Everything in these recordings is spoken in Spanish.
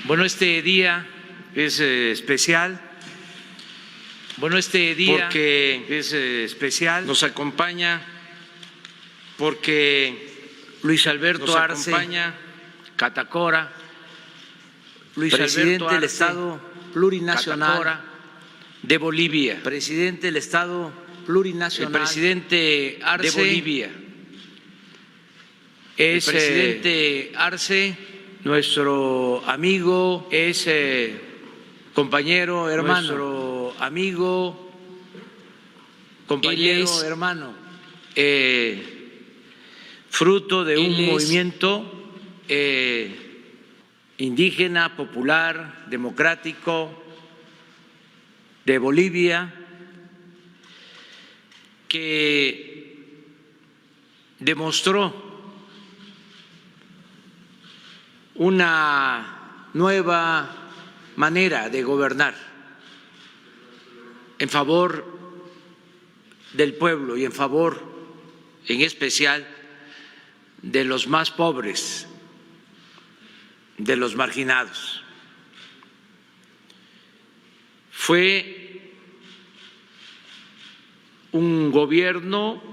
Bueno, este día es especial. Bueno, este día porque es especial. Nos acompaña porque Luis Alberto Arce Catacora, presidente del Estado plurinacional de Bolivia, presidente del Estado plurinacional, el presidente Arce de Bolivia. Es el presidente Arce, nuestro amigo, es compañero, hermano, nuestro amigo, compañero, hermano, fruto de un movimiento indígena, popular, democrático de Bolivia, que demostró una nueva manera de gobernar en favor del pueblo y en favor, en especial, de los más pobres, de los marginados. Fue un gobierno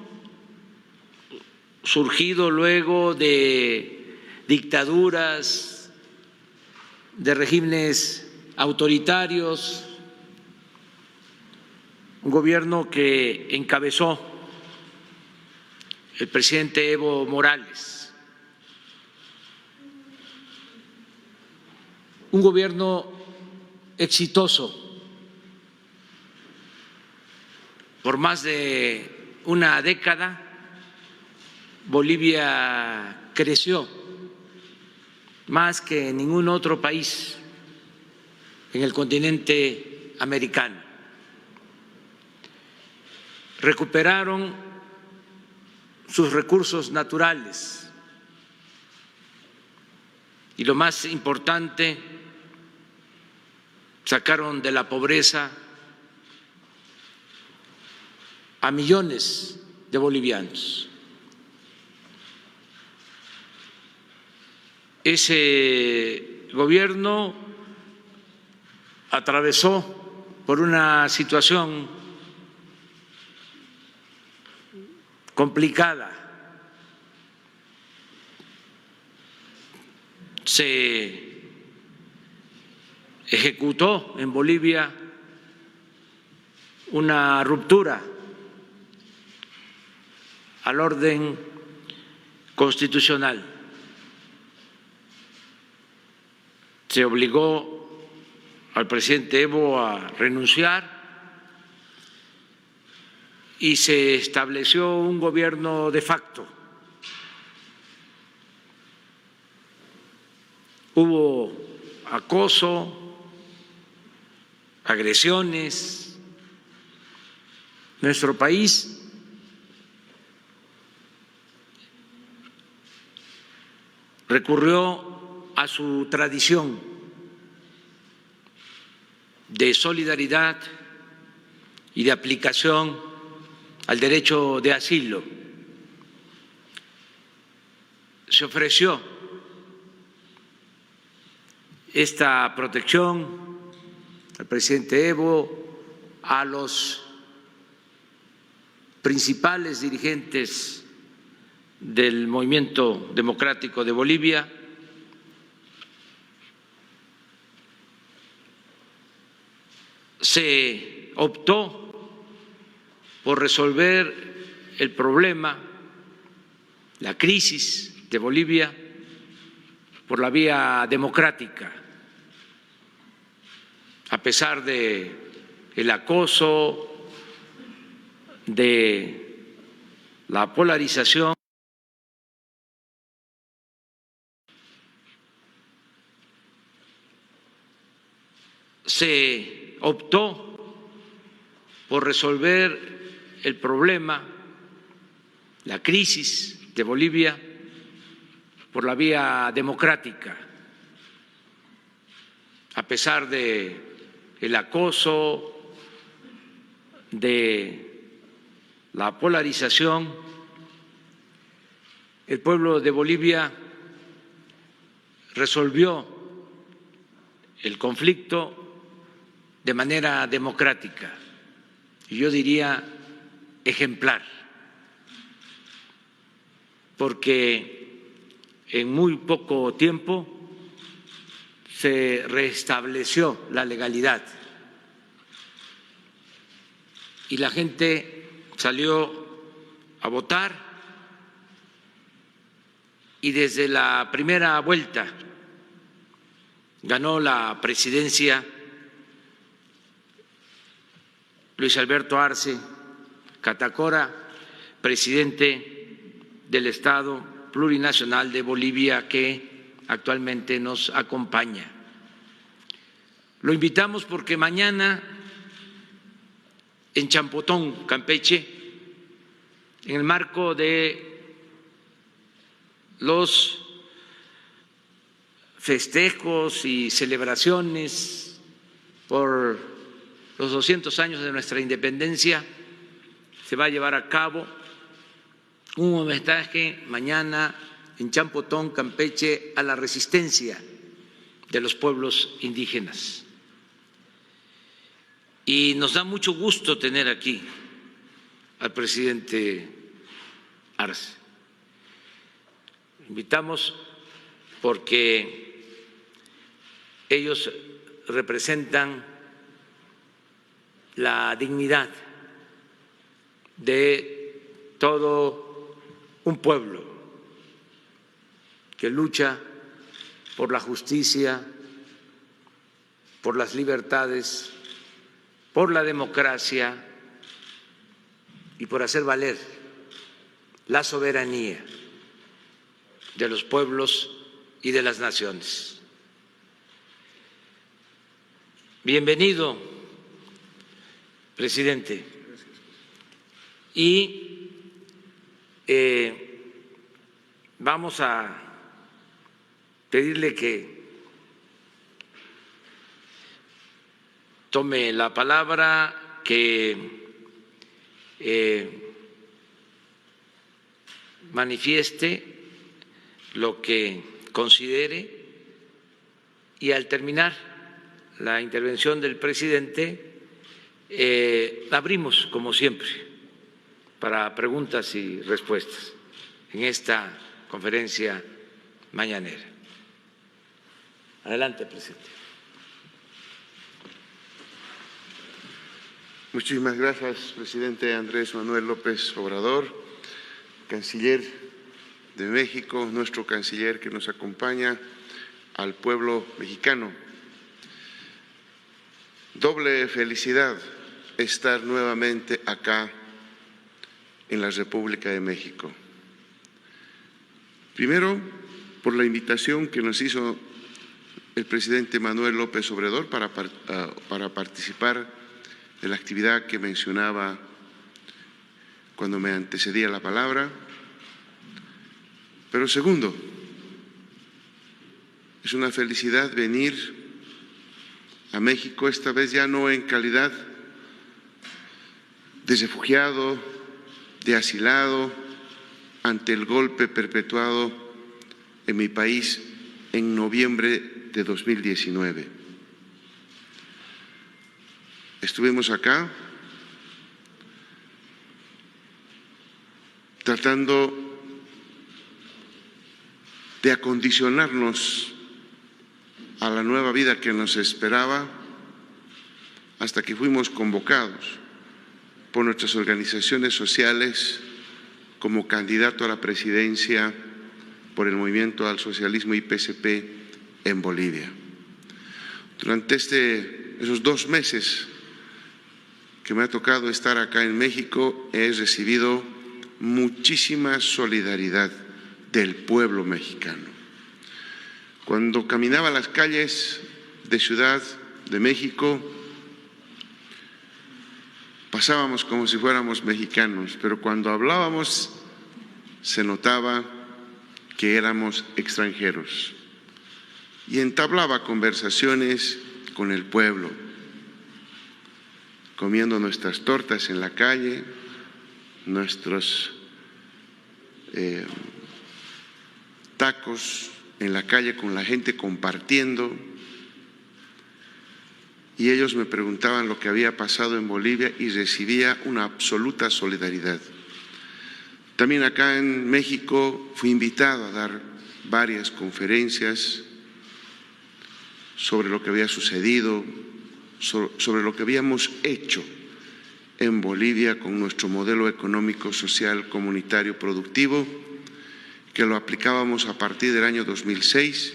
surgido luego de dictaduras, de regímenes autoritarios, un gobierno que encabezó el presidente Evo Morales, un gobierno exitoso por más de una década. Bolivia creció más que en ningún otro país en el continente americano. Recuperaron sus recursos naturales y, lo más importante, sacaron de la pobreza a millones de bolivianos. Ese gobierno atravesó por una situación complicada. Se ejecutó en Bolivia una ruptura al orden constitucional. Se obligó al presidente Evo a renunciar y se estableció un gobierno de facto. Hubo acoso, agresiones Nuestro país recurrió a su tradición de solidaridad y de aplicación al derecho de asilo. Se ofreció esta protección al presidente Evo, a los principales dirigentes del Movimiento Democrático de Bolivia, se optó por resolver el problema, la crisis de Bolivia, por la vía democrática, a pesar de el acoso, de la polarización. Se optó por resolver el problema, la crisis de Bolivia, por la vía democrática, a pesar de el acoso, de la polarización. El pueblo de Bolivia resolvió el conflicto de manera democrática y yo diría ejemplar, porque en muy poco tiempo se restableció la legalidad y la gente salió a votar y desde la primera vuelta ganó la presidencia Luis Alberto Arce Catacora, presidente del Estado Plurinacional de Bolivia, que actualmente nos acompaña. Lo invitamos porque mañana en Champotón, Campeche, en el marco de los festejos y celebraciones por los 200 años de nuestra independencia, se va a llevar a cabo un homenaje mañana en Champotón, Campeche, a la resistencia de los pueblos indígenas. Y nos da mucho gusto tener aquí al presidente Arce. Invitamos porque ellos representan la dignidad de todo un pueblo que lucha por la justicia, por las libertades, por la democracia y por hacer valer la soberanía de los pueblos y de las naciones. Bienvenido, presidente. Y vamos a pedirle que tome la palabra, que manifieste lo que considere y al terminar la intervención del presidente abrimos, como siempre, para preguntas y respuestas en esta conferencia mañanera. Adelante, presidente. Muchísimas gracias, presidente Andrés Manuel López Obrador, canciller de México, nuestro canciller que nos acompaña, al pueblo mexicano. Doble felicidad estar nuevamente acá en la República de México. Primero, por la invitación que nos hizo el presidente Manuel López Obrador para participar de la actividad que mencionaba cuando me antecedía la palabra. Pero segundo, es una felicidad venir a México, esta vez ya no en calidad de refugiado, de asilado, ante el golpe perpetuado en mi país en noviembre de 2019. Estuvimos acá tratando de acondicionarnos a la nueva vida que nos esperaba, hasta que fuimos convocados por nuestras organizaciones sociales como candidato a la presidencia por el Movimiento al Socialismo IPSP en Bolivia. Durante esos 2 meses que me ha tocado estar acá en México, he recibido muchísima solidaridad del pueblo mexicano. Cuando caminaba las calles de Ciudad de México, pasábamos como si fuéramos mexicanos, pero cuando hablábamos se notaba que éramos extranjeros. Y entablaba conversaciones con el pueblo, comiendo nuestras tortas en la calle, nuestros tacos en la calle con la gente compartiendo, y ellos me preguntaban lo que había pasado en Bolivia y recibía una absoluta solidaridad. También acá en México fui invitado a dar varias conferencias sobre lo que había sucedido, sobre lo que habíamos hecho en Bolivia con nuestro modelo económico, social, comunitario, productivo, que lo aplicábamos a partir del año 2006,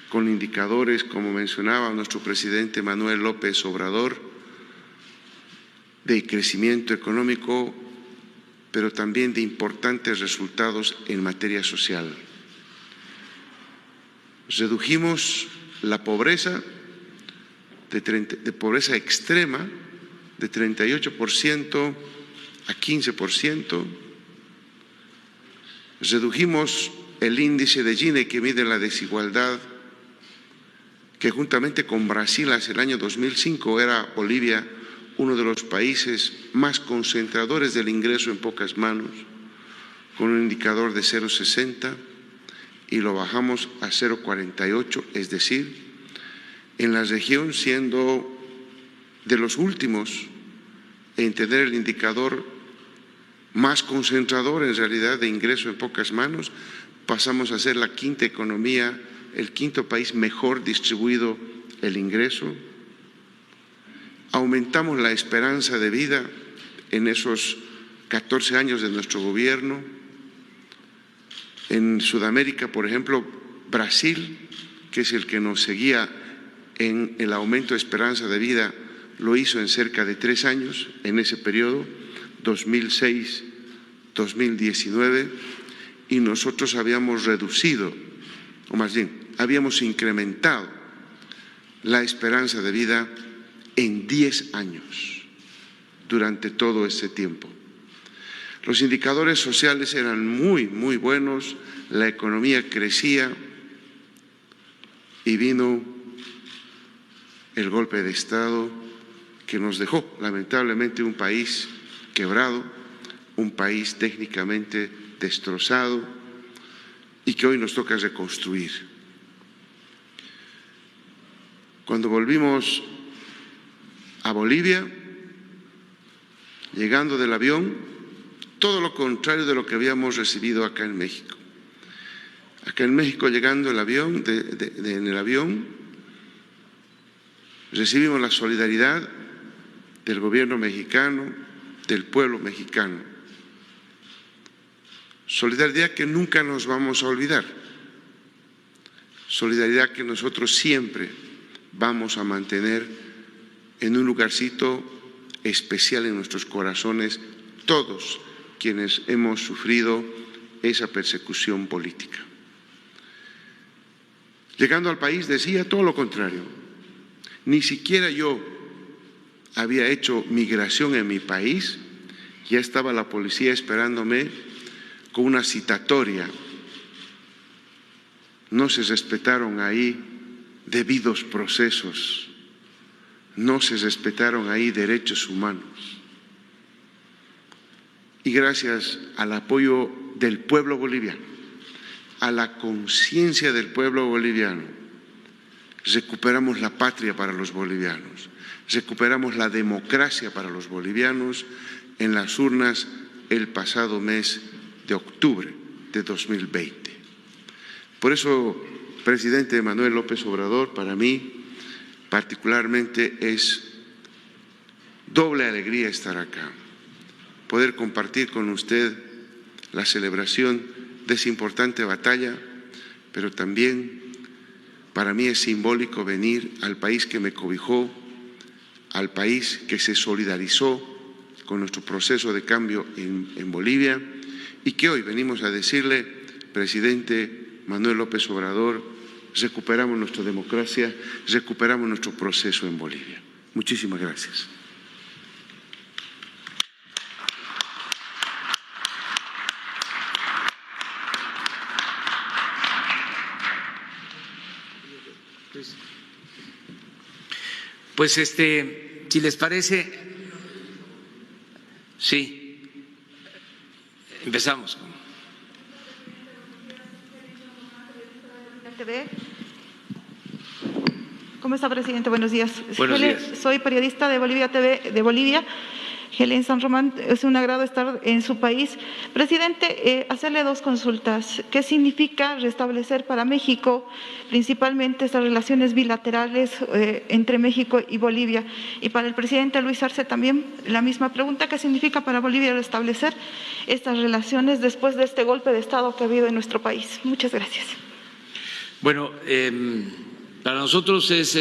con indicadores, como mencionaba nuestro presidente Manuel López Obrador, de crecimiento económico, pero también de importantes resultados en materia social. Redujimos la pobreza, de pobreza extrema, de 38% a 15%. Redujimos el índice de Gini, que mide la desigualdad, que juntamente con Brasil hacia el año 2005 era Bolivia uno de los países más concentradores del ingreso en pocas manos, con un indicador de 0,60, y lo bajamos a 0,48, es decir, en la región siendo de los últimos en tener el indicador más concentrador en realidad de ingreso en pocas manos, pasamos a ser la quinta economía, el quinto país mejor distribuido el ingreso. Aumentamos la esperanza de vida en esos 14 años de nuestro gobierno. En Sudamérica, por ejemplo, Brasil, que es el que nos seguía en el aumento de esperanza de vida, lo hizo en cerca de 3 años, en ese periodo, 2006-2019, y nosotros habíamos reducido, o más bien, habíamos incrementado la esperanza de vida en 10 años durante todo ese tiempo. Los indicadores sociales eran muy buenos, la economía crecía y vino el golpe de Estado que nos dejó lamentablemente un país quebrado, un país técnicamente destrozado y que hoy nos toca reconstruir. Cuando volvimos a Bolivia, llegando del avión, todo lo contrario de lo que habíamos recibido acá en México. Acá en México, llegando el avión, en el avión, recibimos la solidaridad del gobierno mexicano, del pueblo mexicano. Solidaridad que nunca nos vamos a olvidar. Solidaridad que nosotros siempre vamos a mantener en un lugarcito especial en nuestros corazones, todos quienes hemos sufrido esa persecución política. Llegando al país decía todo lo contrario. Ni siquiera yo había hecho migración en mi país Ya estaba la policía esperándome con una citatoria. No se respetaron ahí debidos procesos, no se respetaron ahí derechos humanos. Y gracias al apoyo del pueblo boliviano, a la conciencia del pueblo boliviano, recuperamos la patria para los bolivianos, recuperamos la democracia para los bolivianos en las urnas el pasado mes de octubre de 2020. Por eso, presidente Manuel López Obrador, para mí particularmente es doble alegría estar acá, poder compartir con usted la celebración de esa importante batalla, pero también para mí es simbólico venir al país que me cobijó, al país que se solidarizó con nuestro proceso de cambio en Bolivia y que hoy venimos a decirle, presidente Manuel López Obrador, recuperamos nuestra democracia, recuperamos nuestro proceso en Bolivia. Muchísimas gracias. Pues si les parece, sí, empezamos. ¿Cómo está, presidente? Buenos días. Buenos días. Soy periodista de Bolivia TV, de Bolivia. Helen San Román, es un agrado estar en su país. Presidente, hacerle dos consultas. ¿Qué significa restablecer para México principalmente estas relaciones bilaterales entre México y Bolivia? Y para el presidente Luis Arce también la misma pregunta. ¿Qué significa para Bolivia restablecer estas relaciones después de este golpe de Estado que ha habido en nuestro país? Muchas gracias. Bueno, para nosotros es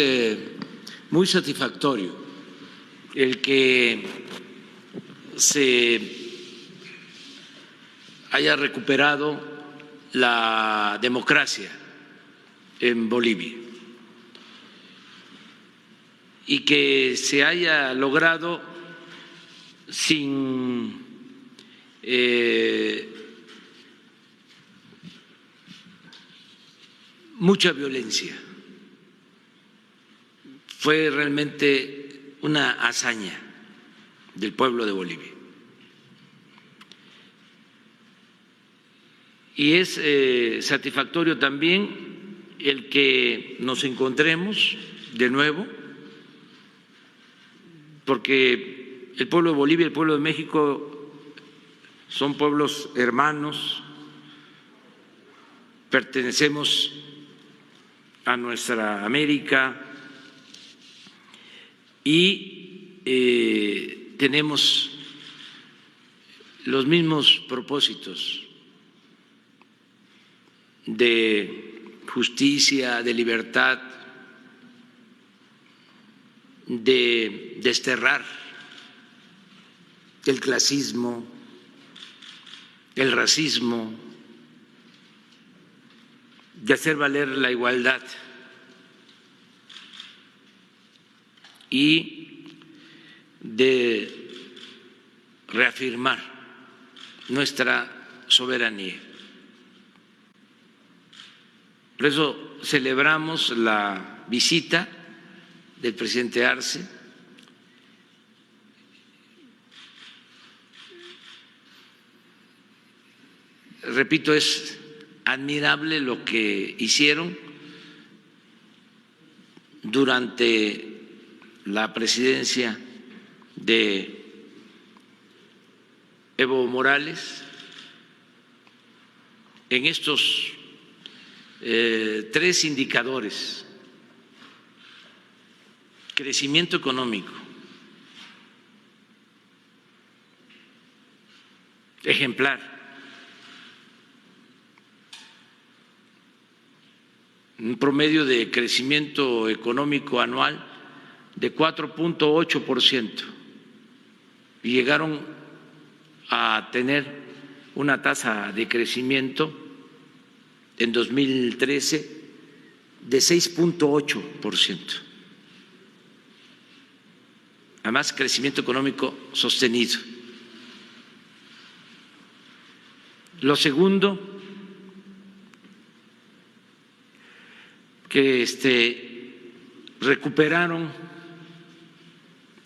muy satisfactorio el que se haya recuperado la democracia en Bolivia y que se haya logrado sin mucha violencia. Fue realmente una hazaña del pueblo de Bolivia. Y es satisfactorio también el que nos encontremos de nuevo, porque el pueblo de Bolivia y el pueblo de México son pueblos hermanos, pertenecemos a nuestra América y tenemos los mismos propósitos de justicia, de libertad, de desterrar el clasismo, el racismo, de hacer valer la igualdad y de reafirmar nuestra soberanía. Por eso celebramos la visita del presidente Arce. Repito, es admirable lo que hicieron durante la presidencia de Evo Morales en estos tres indicadores: crecimiento económico, ejemplar, un promedio de crecimiento económico anual de 4.8%, y llegaron a tener una tasa de crecimiento en 2013 de 6.8%. Además, crecimiento económico sostenido. Lo segundo, que recuperaron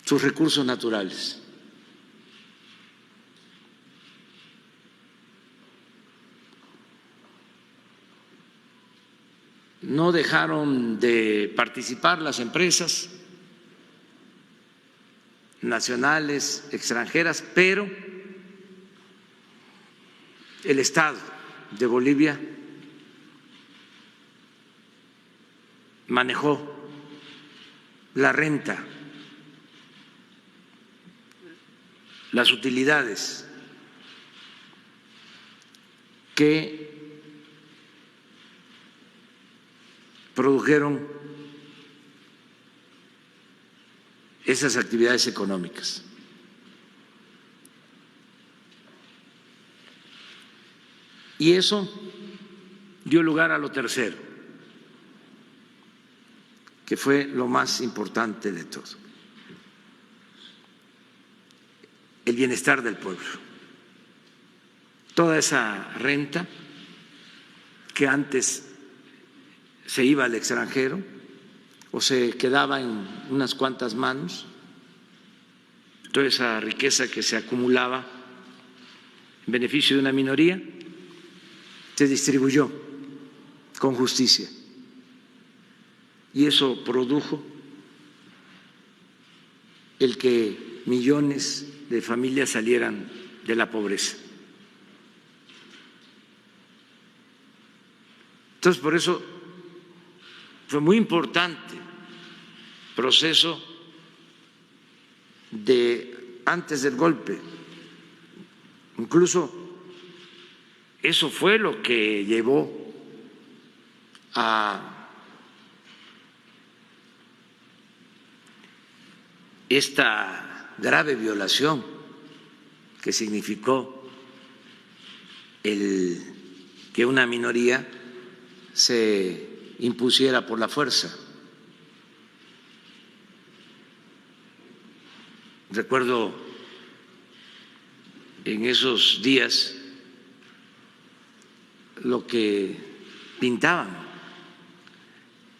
sus recursos naturales. No dejaron de participar las empresas nacionales, extranjeras, pero el Estado de Bolivia manejó la renta, las utilidades que produjeron esas actividades económicas. Y eso dio lugar a lo tercero, que fue lo más importante de todo: el bienestar del pueblo. Toda esa renta que antes se iba al extranjero o se quedaba en unas cuantas manos, toda esa riqueza que se acumulaba en beneficio de una minoría, se distribuyó con justicia, y eso produjo el que millones de familias salieran de la pobreza. Entonces, por eso fue muy importante el proceso de antes del golpe. Incluso eso fue lo que llevó a esta grave violación que significó el que una minoría se impusiera por la fuerza. Recuerdo en esos días lo que pintaban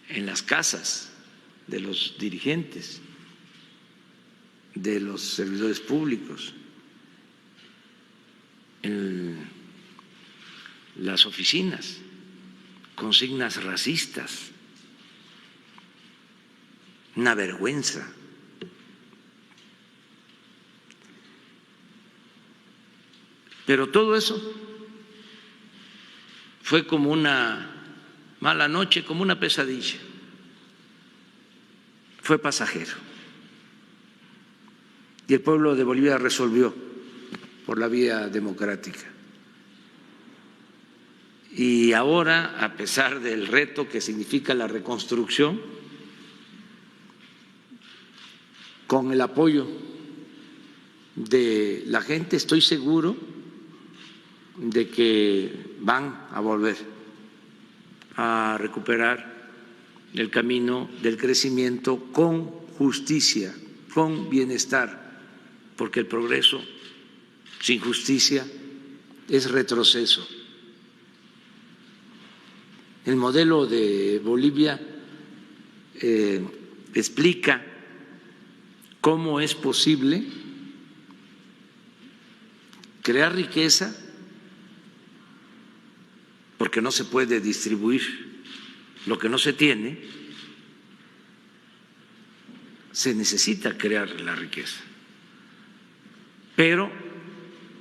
en las casas de los dirigentes, de los servidores públicos, en las oficinas, consignas racistas, una vergüenza. Pero todo eso fue como una mala noche, como una pesadilla. Fue pasajero. Y el pueblo de Bolivia resolvió por la vía democrática. Y ahora, a pesar del reto que significa la reconstrucción, con el apoyo de la gente, estoy seguro de que van a volver a recuperar el camino del crecimiento con justicia, con bienestar, porque el progreso sin justicia es retroceso. El modelo de Bolivia explica cómo es posible crear riqueza, porque no se puede distribuir lo que no se tiene, se necesita crear la riqueza, pero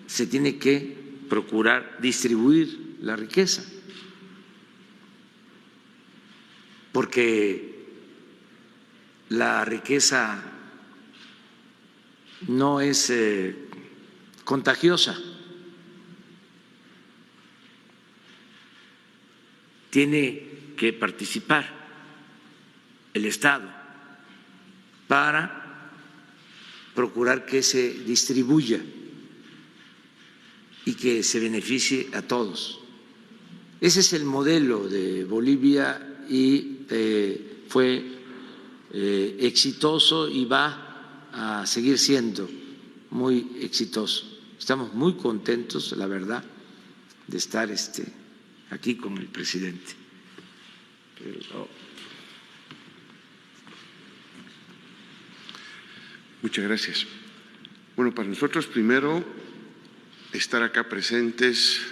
se tiene que procurar distribuir la riqueza, porque la riqueza no es contagiosa, tiene que participar el Estado para procurar que se distribuya y que se beneficie a todos. Ese es el modelo de Bolivia y fue exitoso y va a seguir siendo muy exitoso. Estamos muy contentos, la verdad, de estar aquí con el presidente. Muchas gracias. Bueno, para nosotros primero estar acá presentes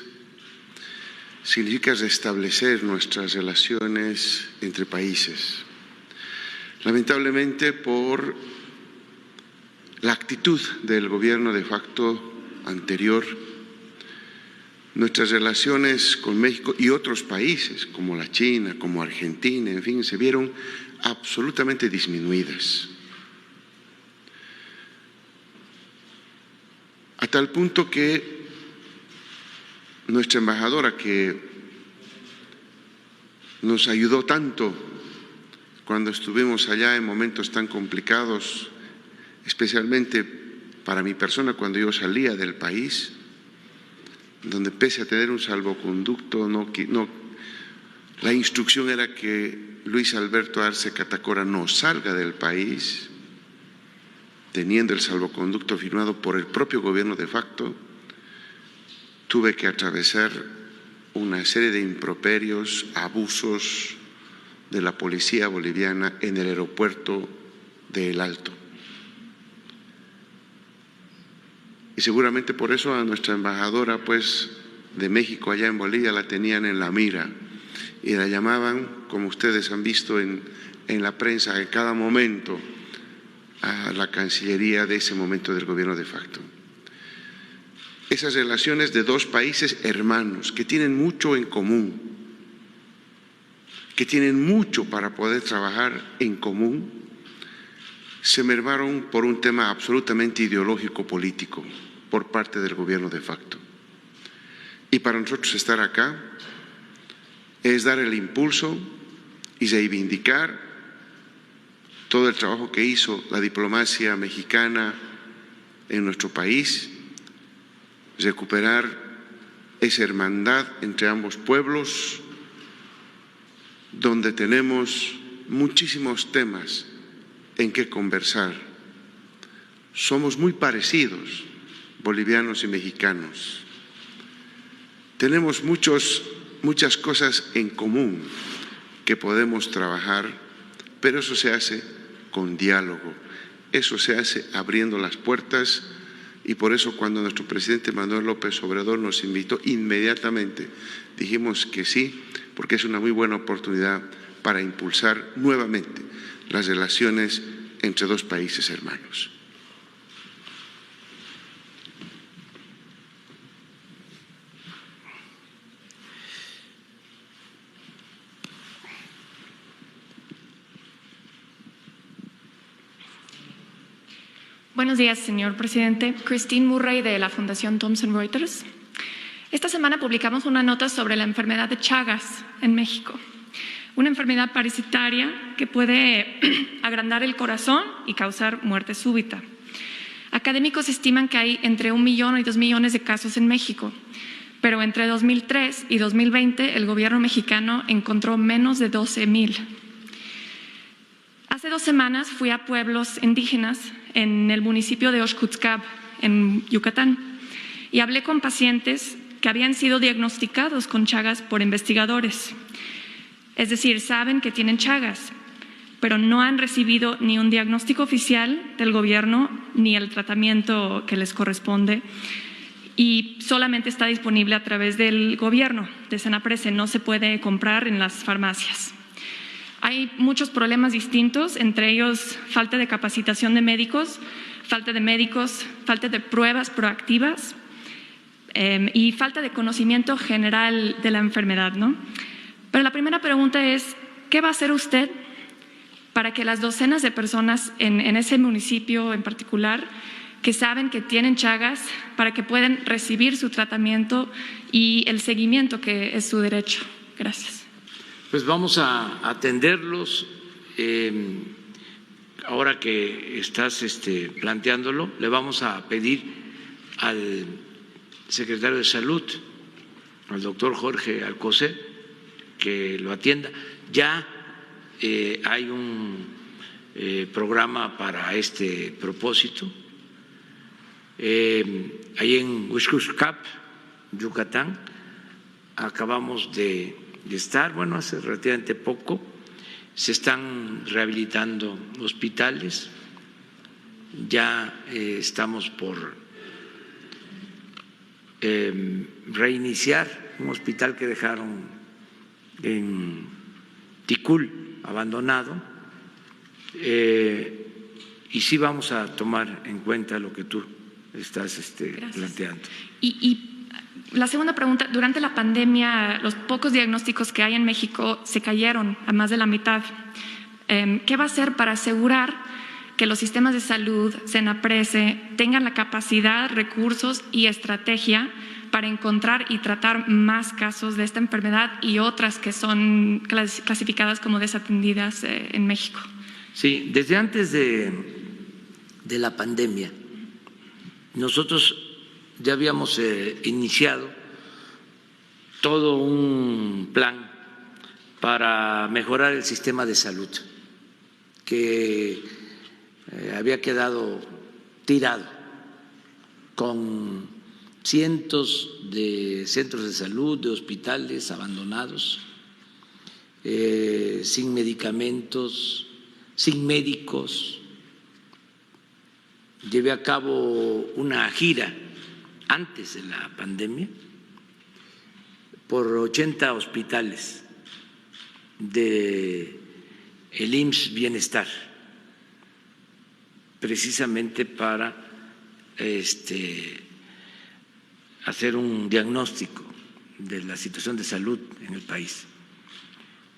significa restablecer nuestras relaciones entre países. Lamentablemente, por la actitud del gobierno de facto anterior, nuestras relaciones con México y otros países como la China, como Argentina, en fin, se vieron absolutamente disminuidas. A tal punto que nuestra embajadora, que nos ayudó tanto cuando estuvimos allá en momentos tan complicados, especialmente para mi persona cuando yo salía del país, donde pese a tener un salvoconducto, la instrucción era que Luis Alberto Arce Catacora no salga del país, teniendo el salvoconducto firmado por el propio gobierno de facto. Tuve que atravesar una serie de improperios, abusos de la policía boliviana en el aeropuerto de El Alto. Y seguramente por eso a nuestra embajadora de México allá en Bolivia la tenían en la mira y la llamaban, como ustedes han visto en la prensa, en cada momento a la Cancillería de ese momento del gobierno de facto. Esas relaciones de dos países hermanos que tienen mucho en común, que tienen mucho para poder trabajar en común, se mermaron por un tema absolutamente ideológico político por parte del gobierno de facto. Y para nosotros estar acá es dar el impulso y reivindicar todo el trabajo que hizo la diplomacia mexicana en nuestro país, recuperar esa hermandad entre ambos pueblos, donde tenemos muchísimos temas en que conversar. Somos muy parecidos, bolivianos y mexicanos. Tenemos muchas cosas en común que podemos trabajar, pero eso se hace con diálogo, eso se hace abriendo las puertas, y por eso cuando nuestro presidente Manuel López Obrador nos invitó, inmediatamente dijimos que sí, porque es una muy buena oportunidad para impulsar nuevamente las relaciones entre dos países hermanos. Buenos días, señor presidente. Christine Murray, de la Fundación Thomson Reuters. Esta semana publicamos una nota sobre la enfermedad de Chagas en México, una enfermedad parasitaria que puede agrandar el corazón y causar muerte súbita. Académicos estiman que hay entre 1 millón y 2 millones de casos en México, pero entre 2003 y 2020 el gobierno mexicano encontró menos de 12,000. Hace 2 semanas fui a pueblos indígenas en el municipio de Oxcutzcab, en Yucatán, y hablé con pacientes que habían sido diagnosticados con Chagas por investigadores. Es decir, saben que tienen Chagas, pero no han recibido ni un diagnóstico oficial del gobierno ni el tratamiento que les corresponde, y solamente está disponible a través del gobierno, de Senaprece, no se puede comprar en las farmacias. Hay muchos problemas distintos, entre ellos falta de capacitación de médicos, falta de pruebas proactivas y falta de conocimiento general de la enfermedad, ¿no? Pero la primera pregunta es, ¿qué va a hacer usted para que las docenas de personas en ese municipio en particular que saben que tienen Chagas, para que puedan recibir su tratamiento y el seguimiento que es su derecho? Gracias. Pues vamos a atenderlos. Ahora que estás planteándolo, le vamos a pedir al secretario de Salud, al doctor Jorge Alcocer, que lo atienda. Ya hay un programa para este propósito. Ahí en Oxcutzcab, Yucatán, acabamos de estar, bueno, hace relativamente poco, se están rehabilitando hospitales, ya estamos por reiniciar un hospital que dejaron en Ticul abandonado, y sí vamos a tomar en cuenta lo que tú estás planteando. Y la segunda pregunta, durante la pandemia los pocos diagnósticos que hay en México se cayeron a más de la mitad. ¿Qué va a hacer para asegurar que los sistemas de salud, Senaprece, tengan la capacidad, recursos y estrategia para encontrar y tratar más casos de esta enfermedad y otras que son clasificadas como desatendidas en México? Sí, desde antes de la pandemia, nosotros ya habíamos iniciado todo un plan para mejorar el sistema de salud que había quedado tirado, con cientos de centros de salud, de hospitales abandonados, sin medicamentos, sin médicos. Llevé a cabo una gira antes de la pandemia por 80 hospitales de el IMSS Bienestar, precisamente para hacer un diagnóstico de la situación de salud en el país.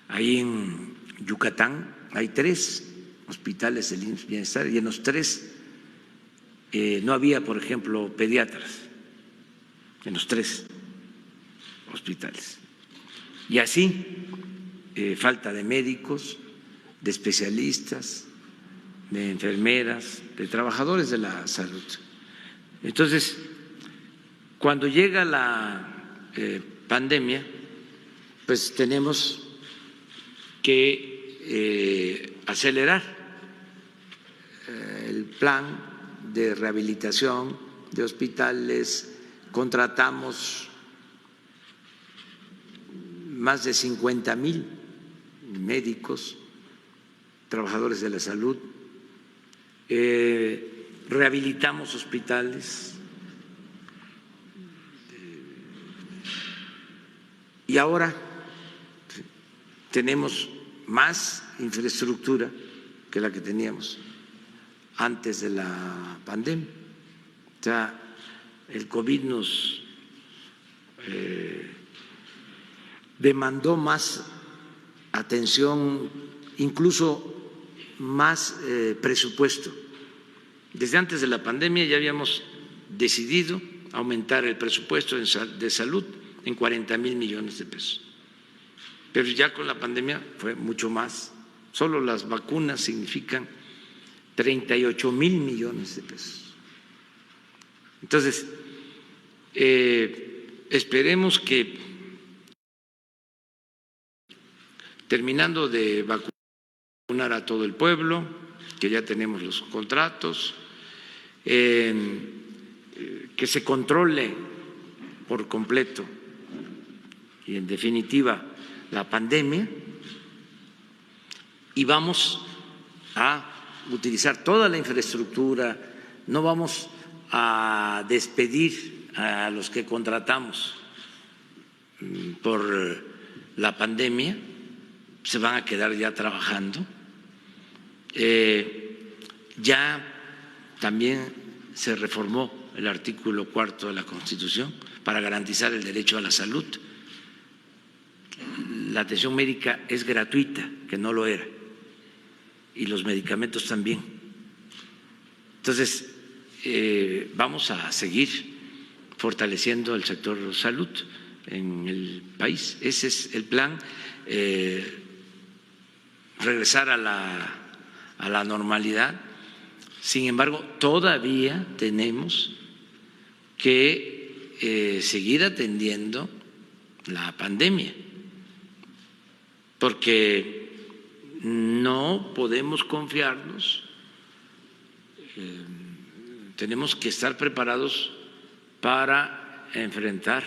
Ahí en Yucatán hay 3 hospitales del IMSS Bienestar y en los 3 no había, por ejemplo, pediatras, en los 3 hospitales. Y así, falta de médicos, de especialistas, de enfermeras, de trabajadores de la salud. Entonces, cuando llega la pandemia, pues tenemos que acelerar el plan de rehabilitación de hospitales. Contratamos más de 50,000 médicos, trabajadores de la salud, rehabilitamos hospitales y ahora tenemos más infraestructura que la que teníamos antes de la pandemia. O sea, el COVID nos demandó más atención, incluso más presupuesto. Desde antes de la pandemia ya habíamos decidido aumentar el presupuesto de salud en 40,000 millones de pesos. Pero ya con la pandemia fue mucho más. Solo las vacunas significan 38,000 millones de pesos. Entonces, esperemos que terminando de vacunar a todo el pueblo, que ya tenemos los contratos, que se controle por completo y en definitiva la pandemia, y vamos a utilizar toda la infraestructura, no vamos a despedir a los que contratamos por la pandemia, se van a quedar ya trabajando. Ya también se reformó el artículo 4 de la Constitución para garantizar el derecho a la salud. La atención médica es gratuita, que no lo era, y los medicamentos también. Entonces, vamos a seguir fortaleciendo el sector salud en el país. Ese es el plan, regresar a la normalidad. Sin embargo, todavía tenemos que seguir atendiendo la pandemia, porque no podemos confiarnos, tenemos que estar preparados para enfrentar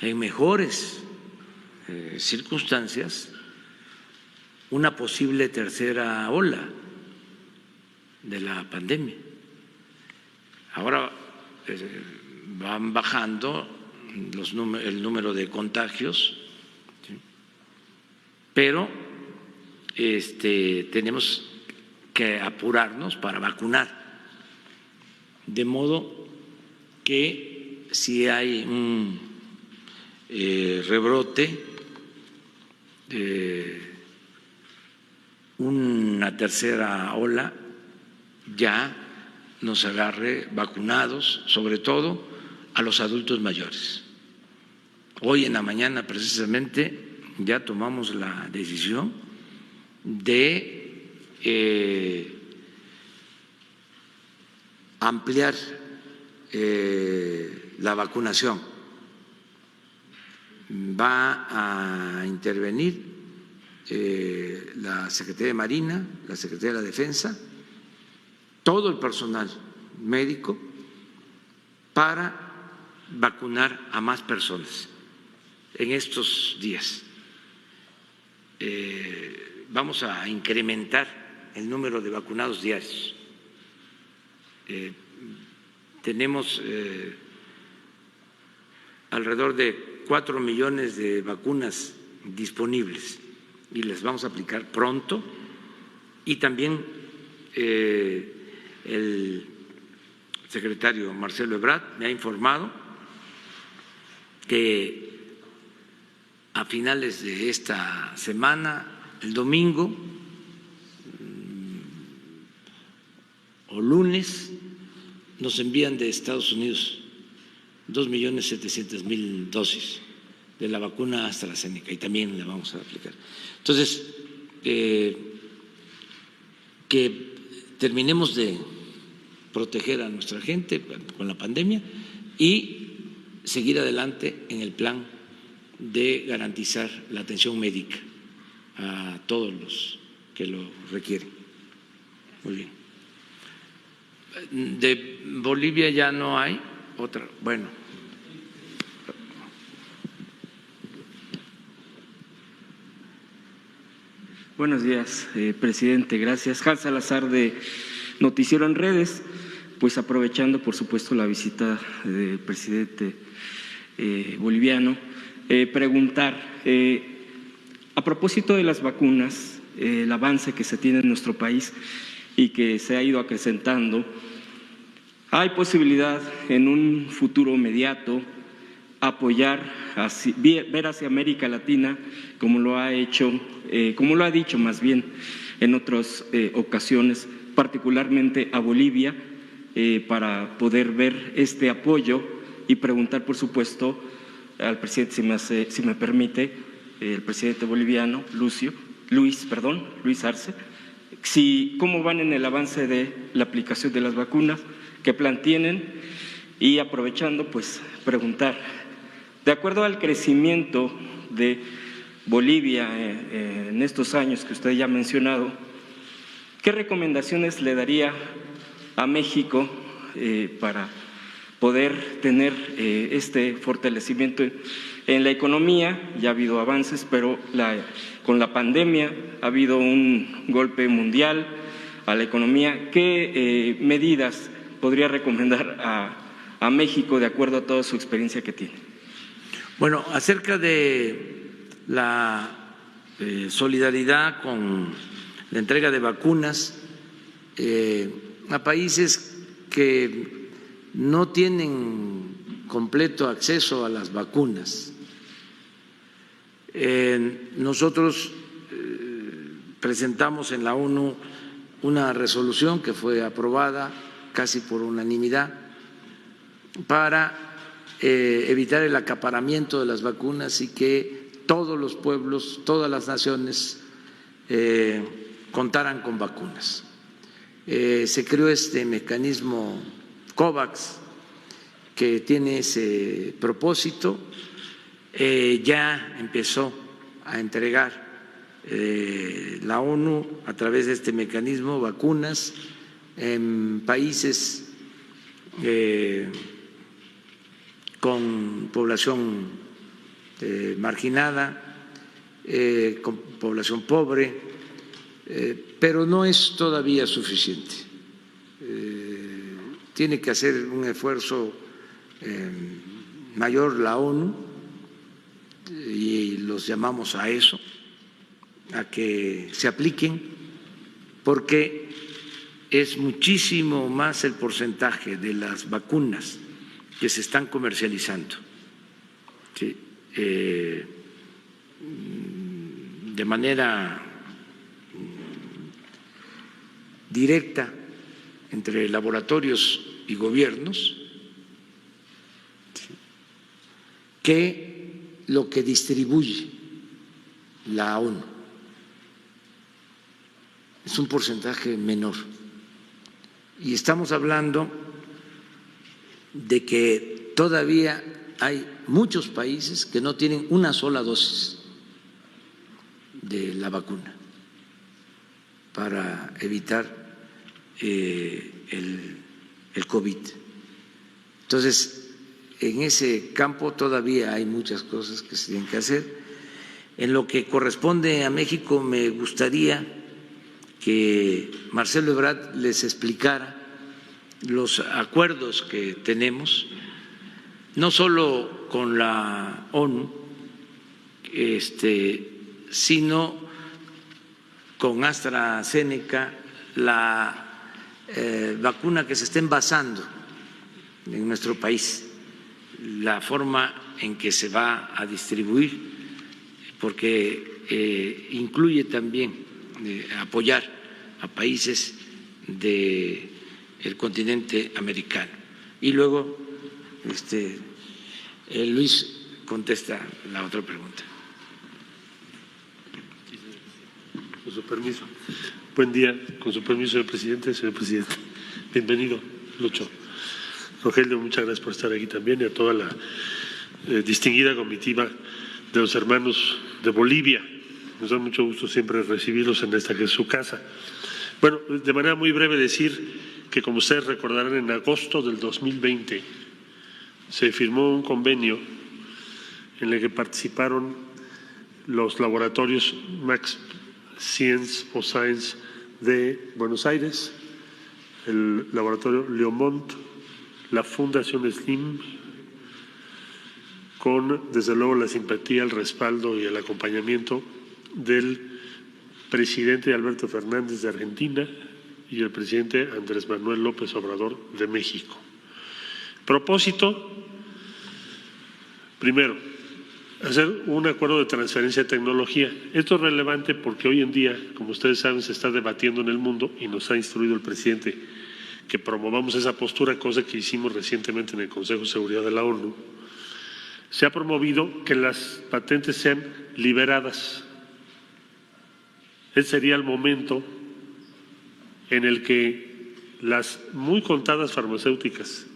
en mejores circunstancias una posible tercera ola de la pandemia. Ahora van bajando el número de contagios, ¿sí? Pero tenemos que apurarnos para vacunar, de modo que si hay un rebrote, una tercera ola, ya nos agarre vacunados, sobre todo a los adultos mayores. Hoy en la mañana precisamente ya tomamos la decisión de ampliar la vacunación. Va a intervenir la Secretaría de Marina, la Secretaría de la Defensa, todo el personal médico para vacunar a más personas en estos días. Vamos a incrementar el número de vacunados diarios. Tenemos alrededor de 4 millones de vacunas disponibles y les vamos a aplicar pronto. Y también el secretario Marcelo Ebrard me ha informado que a finales de esta semana, el domingo o lunes, nos envían de Estados Unidos 2.700.000 dosis de la vacuna AstraZeneca y también la vamos a aplicar. Entonces, que terminemos de proteger a nuestra gente con la pandemia y seguir adelante en el plan de garantizar la atención médica a todos los que lo requieren. Muy bien. De Bolivia ya no hay otra. Bueno. Buenos días, presidente. Gracias. Hans Salazar, de Noticiero en Redes. Pues aprovechando, por supuesto, la visita del presidente boliviano, preguntar, a propósito de las vacunas, el avance que se tiene en nuestro país y que se ha ido acrecentando, ¿hay posibilidad en un futuro inmediato apoyar, ver hacia América Latina, como lo ha hecho, como lo ha dicho más bien en otras ocasiones, particularmente a Bolivia, para poder ver este apoyo y preguntar, por supuesto, al presidente, si me permite, el presidente boliviano, Luis Arce, cómo van en el avance de la aplicación de las vacunas, qué plan tienen, y aprovechando, pues, preguntar, de acuerdo al crecimiento de Bolivia en estos años que usted ya ha mencionado, ¿qué recomendaciones le daría a México para poder tener este fortalecimiento en la economía? Ya ha habido avances, pero con la pandemia ha habido un golpe mundial a la economía. ¿Qué medidas podría recomendar a México de acuerdo a toda su experiencia que tiene? Bueno, acerca de la solidaridad con la entrega de vacunas a países que no tienen completo acceso a las vacunas. Nosotros presentamos en la ONU una resolución que fue aprobada casi por unanimidad para evitar el acaparamiento de las vacunas y que todos los pueblos, todas las naciones contaran con vacunas. Se creó este mecanismo COVAX que tiene ese propósito. Ya empezó a entregar la ONU a través de este mecanismo vacunas en países con población marginada, con población pobre, pero no es todavía suficiente. Tiene que hacer un esfuerzo mayor la ONU y los llamamos a eso, a que se apliquen, porque es muchísimo más el porcentaje de las vacunas que se están comercializando, ¿sí? De manera directa entre laboratorios y gobiernos, que lo que distribuye la ONU. Es un porcentaje menor. Y estamos hablando de que todavía hay muchos países que no tienen una sola dosis de la vacuna para evitar el COVID. Entonces, en ese campo todavía hay muchas cosas que se tienen que hacer. En lo que corresponde a México, me gustaría que Marcelo Ebrard les explicara los acuerdos que tenemos, no solo con la ONU, sino con AstraZeneca, la vacuna que se está envasando en nuestro país, la forma en que se va a distribuir, porque incluye también apoyar a países del continente americano. Y luego Luis contesta la otra pregunta. Con su permiso. Buen día, con su permiso, señor presidente. Señor presidente, bienvenido, Lucho. Rogelio, muchas gracias por estar aquí también, y a toda la distinguida comitiva de los hermanos de Bolivia. Nos da mucho gusto siempre recibirlos en esta que es su casa. Bueno, de manera muy breve decir que, como ustedes recordarán, en agosto del 2020 se firmó un convenio en el que participaron los laboratorios Max Science de Buenos Aires, el laboratorio Leomont, la Fundación Slim, con desde luego la simpatía, el respaldo y el acompañamiento del presidente Alberto Fernández de Argentina y el presidente Andrés Manuel López Obrador de México. Propósito, primero, hacer un acuerdo de transferencia de tecnología. Esto es relevante porque hoy en día, como ustedes saben, se está debatiendo en el mundo y nos ha instruido el presidente que promovamos esa postura, cosa que hicimos recientemente en el Consejo de Seguridad de la ONU. Se ha promovido que las patentes sean liberadas. Ese sería el momento en el que las muy contadas farmacéuticas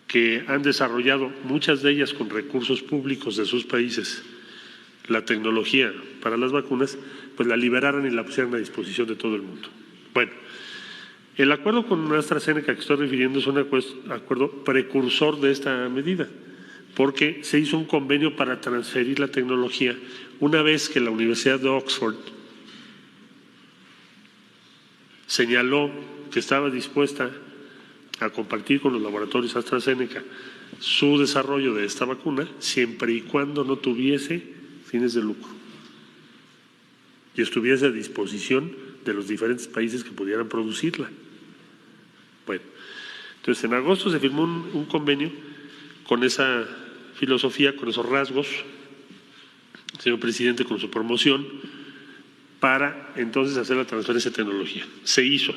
que han desarrollado, muchas de ellas con recursos públicos de sus países, la tecnología para las vacunas, pues la liberaran y la pusieran a disposición de todo el mundo. Bueno, el acuerdo con AstraZeneca que estoy refiriendo es un acuerdo precursor de esta medida, porque se hizo un convenio para transferir la tecnología una vez que la Universidad de Oxford señaló que estaba dispuesta a compartir con los laboratorios AstraZeneca su desarrollo de esta vacuna, siempre y cuando no tuviese fines de lucro y estuviese a disposición de los diferentes países que pudieran producirla. Bueno, entonces en agosto se firmó un convenio con esa filosofía, con esos rasgos, señor presidente, con su promoción, para entonces hacer la transferencia de tecnología. Se hizo.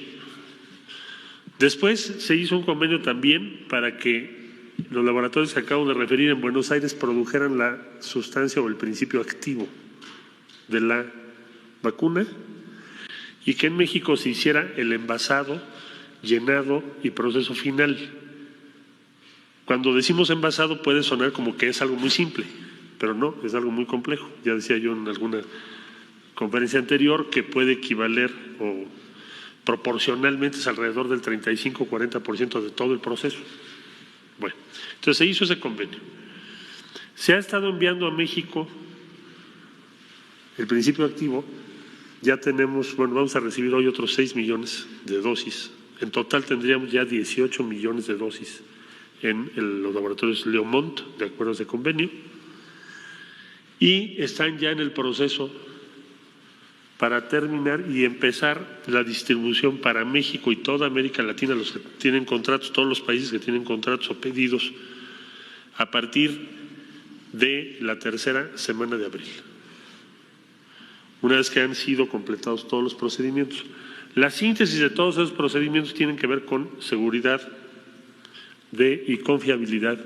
Después se hizo un convenio también para que los laboratorios que acabo de referir en Buenos Aires produjeran la sustancia o el principio activo de la vacuna y que en México se hiciera el envasado, llenado y proceso final. Cuando decimos envasado puede sonar como que es algo muy simple, pero no, es algo muy complejo. Ya decía yo en alguna conferencia anterior que puede equivaler o proporcionalmente es alrededor del 35-40% de todo el proceso. Bueno, entonces se hizo ese convenio. Se ha estado enviando a México el principio activo. Ya tenemos, vamos a recibir hoy otros 6 millones de dosis. En total tendríamos ya 18 millones de dosis en los laboratorios Leomont, de acuerdo a ese convenio, y están ya en el proceso para terminar y empezar la distribución para México y toda América Latina, los que tienen contratos, todos los países que tienen contratos o pedidos, a partir de la tercera semana de abril, una vez que han sido completados todos los procedimientos. La síntesis de todos esos procedimientos tienen que ver con seguridad y confiabilidad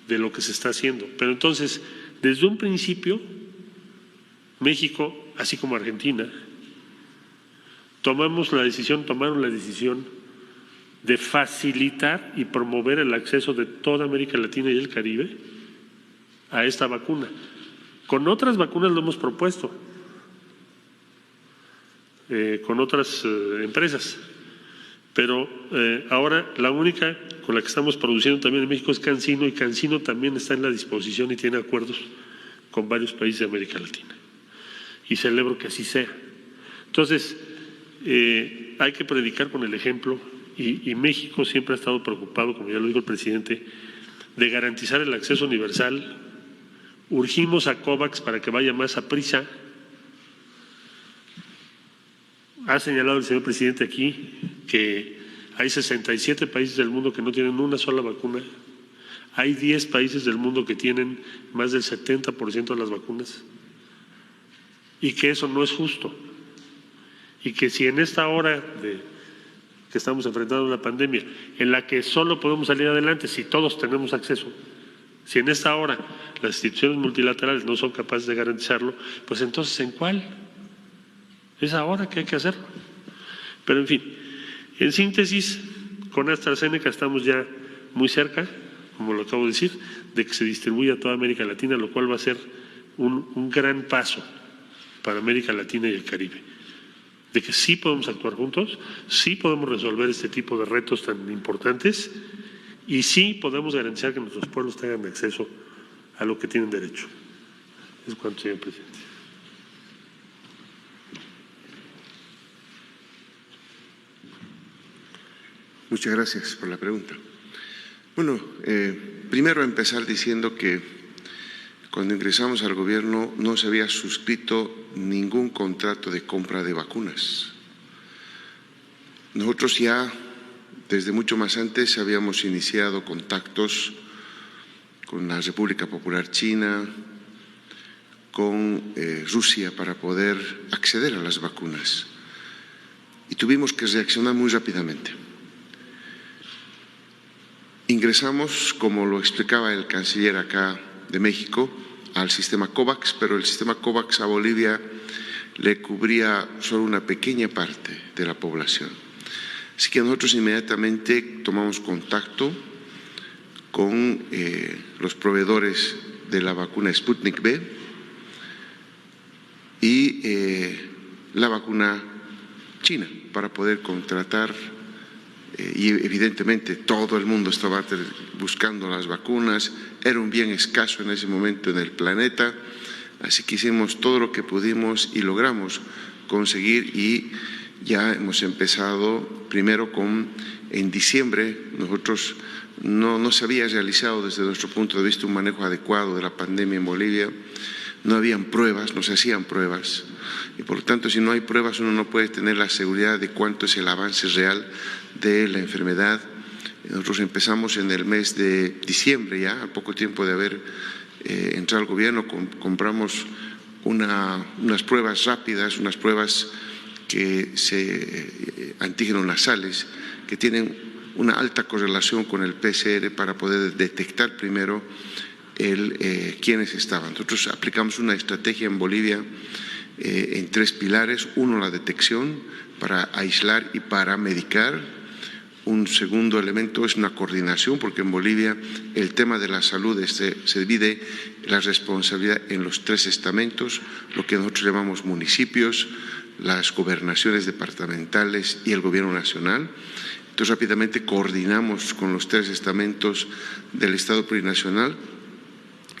de lo que se está haciendo. Pero entonces, desde un principio, México, así como Argentina, tomaron la decisión de facilitar y promover el acceso de toda América Latina y el Caribe a esta vacuna. Con otras vacunas lo hemos propuesto, con otras empresas, pero ahora la única con la que estamos produciendo también en México es CanSino, y CanSino también está en la disposición y tiene acuerdos con varios países de América Latina. Y celebro que así sea. Entonces, hay que predicar con el ejemplo, y México siempre ha estado preocupado, como ya lo dijo el presidente, de garantizar el acceso universal. Urgimos a COVAX para que vaya más a prisa. Ha señalado el señor presidente aquí que hay 67 países del mundo que no tienen una sola vacuna. Hay 10 países del mundo que tienen más del 70% de las vacunas. Y que eso no es justo. Y que si en esta hora que estamos enfrentando una pandemia, en la que solo podemos salir adelante si todos tenemos acceso, si en esta hora las instituciones multilaterales no son capaces de garantizarlo, pues entonces ¿en cuál? Es ahora que hay que hacerlo. Pero en fin, en síntesis, con AstraZeneca estamos ya muy cerca, como lo acabo de decir, de que se distribuya a toda América Latina, lo cual va a ser un gran paso para América Latina y el Caribe. De que sí podemos actuar juntos, sí podemos resolver este tipo de retos tan importantes, y sí podemos garantizar que nuestros pueblos tengan acceso a lo que tienen derecho. Es cuanto, señor presidente. Muchas gracias por la pregunta. Bueno, primero empezar diciendo que cuando ingresamos al gobierno no se había suscrito ningún contrato de compra de vacunas. Nosotros ya desde mucho más antes habíamos iniciado contactos con la República Popular China, con Rusia para poder acceder a las vacunas, y tuvimos que reaccionar muy rápidamente. Ingresamos, como lo explicaba el canciller acá de México, al sistema COVAX, pero el sistema COVAX a Bolivia le cubría solo una pequeña parte de la población. Así que nosotros inmediatamente tomamos contacto con los proveedores de la vacuna Sputnik V y la vacuna china para poder contratar. Y evidentemente todo el mundo estaba buscando las vacunas, era un bien escaso en ese momento en el planeta, así que hicimos todo lo que pudimos y logramos conseguir, y ya hemos empezado primero en diciembre. Nosotros no se había realizado desde nuestro punto de vista un manejo adecuado de la pandemia en Bolivia, no habían pruebas, no se hacían pruebas, y por lo tanto si no hay pruebas uno no puede tener la seguridad de cuánto es el avance real de la enfermedad. Nosotros empezamos en el mes de diciembre, ya a poco tiempo de haber entrado al gobierno, compramos unas pruebas rápidas, unas pruebas antígenos nasales, que tienen una alta correlación con el PCR para poder detectar primero quiénes estaban. Nosotros aplicamos una estrategia en Bolivia en 3 pilares. Uno, la detección para aislar y para medicar. Un segundo elemento es una coordinación, porque en Bolivia el tema de la salud se divide la responsabilidad en los 3 estamentos, lo que nosotros llamamos municipios, las gobernaciones departamentales y el gobierno nacional. Entonces rápidamente coordinamos con los 3 estamentos del Estado plurinacional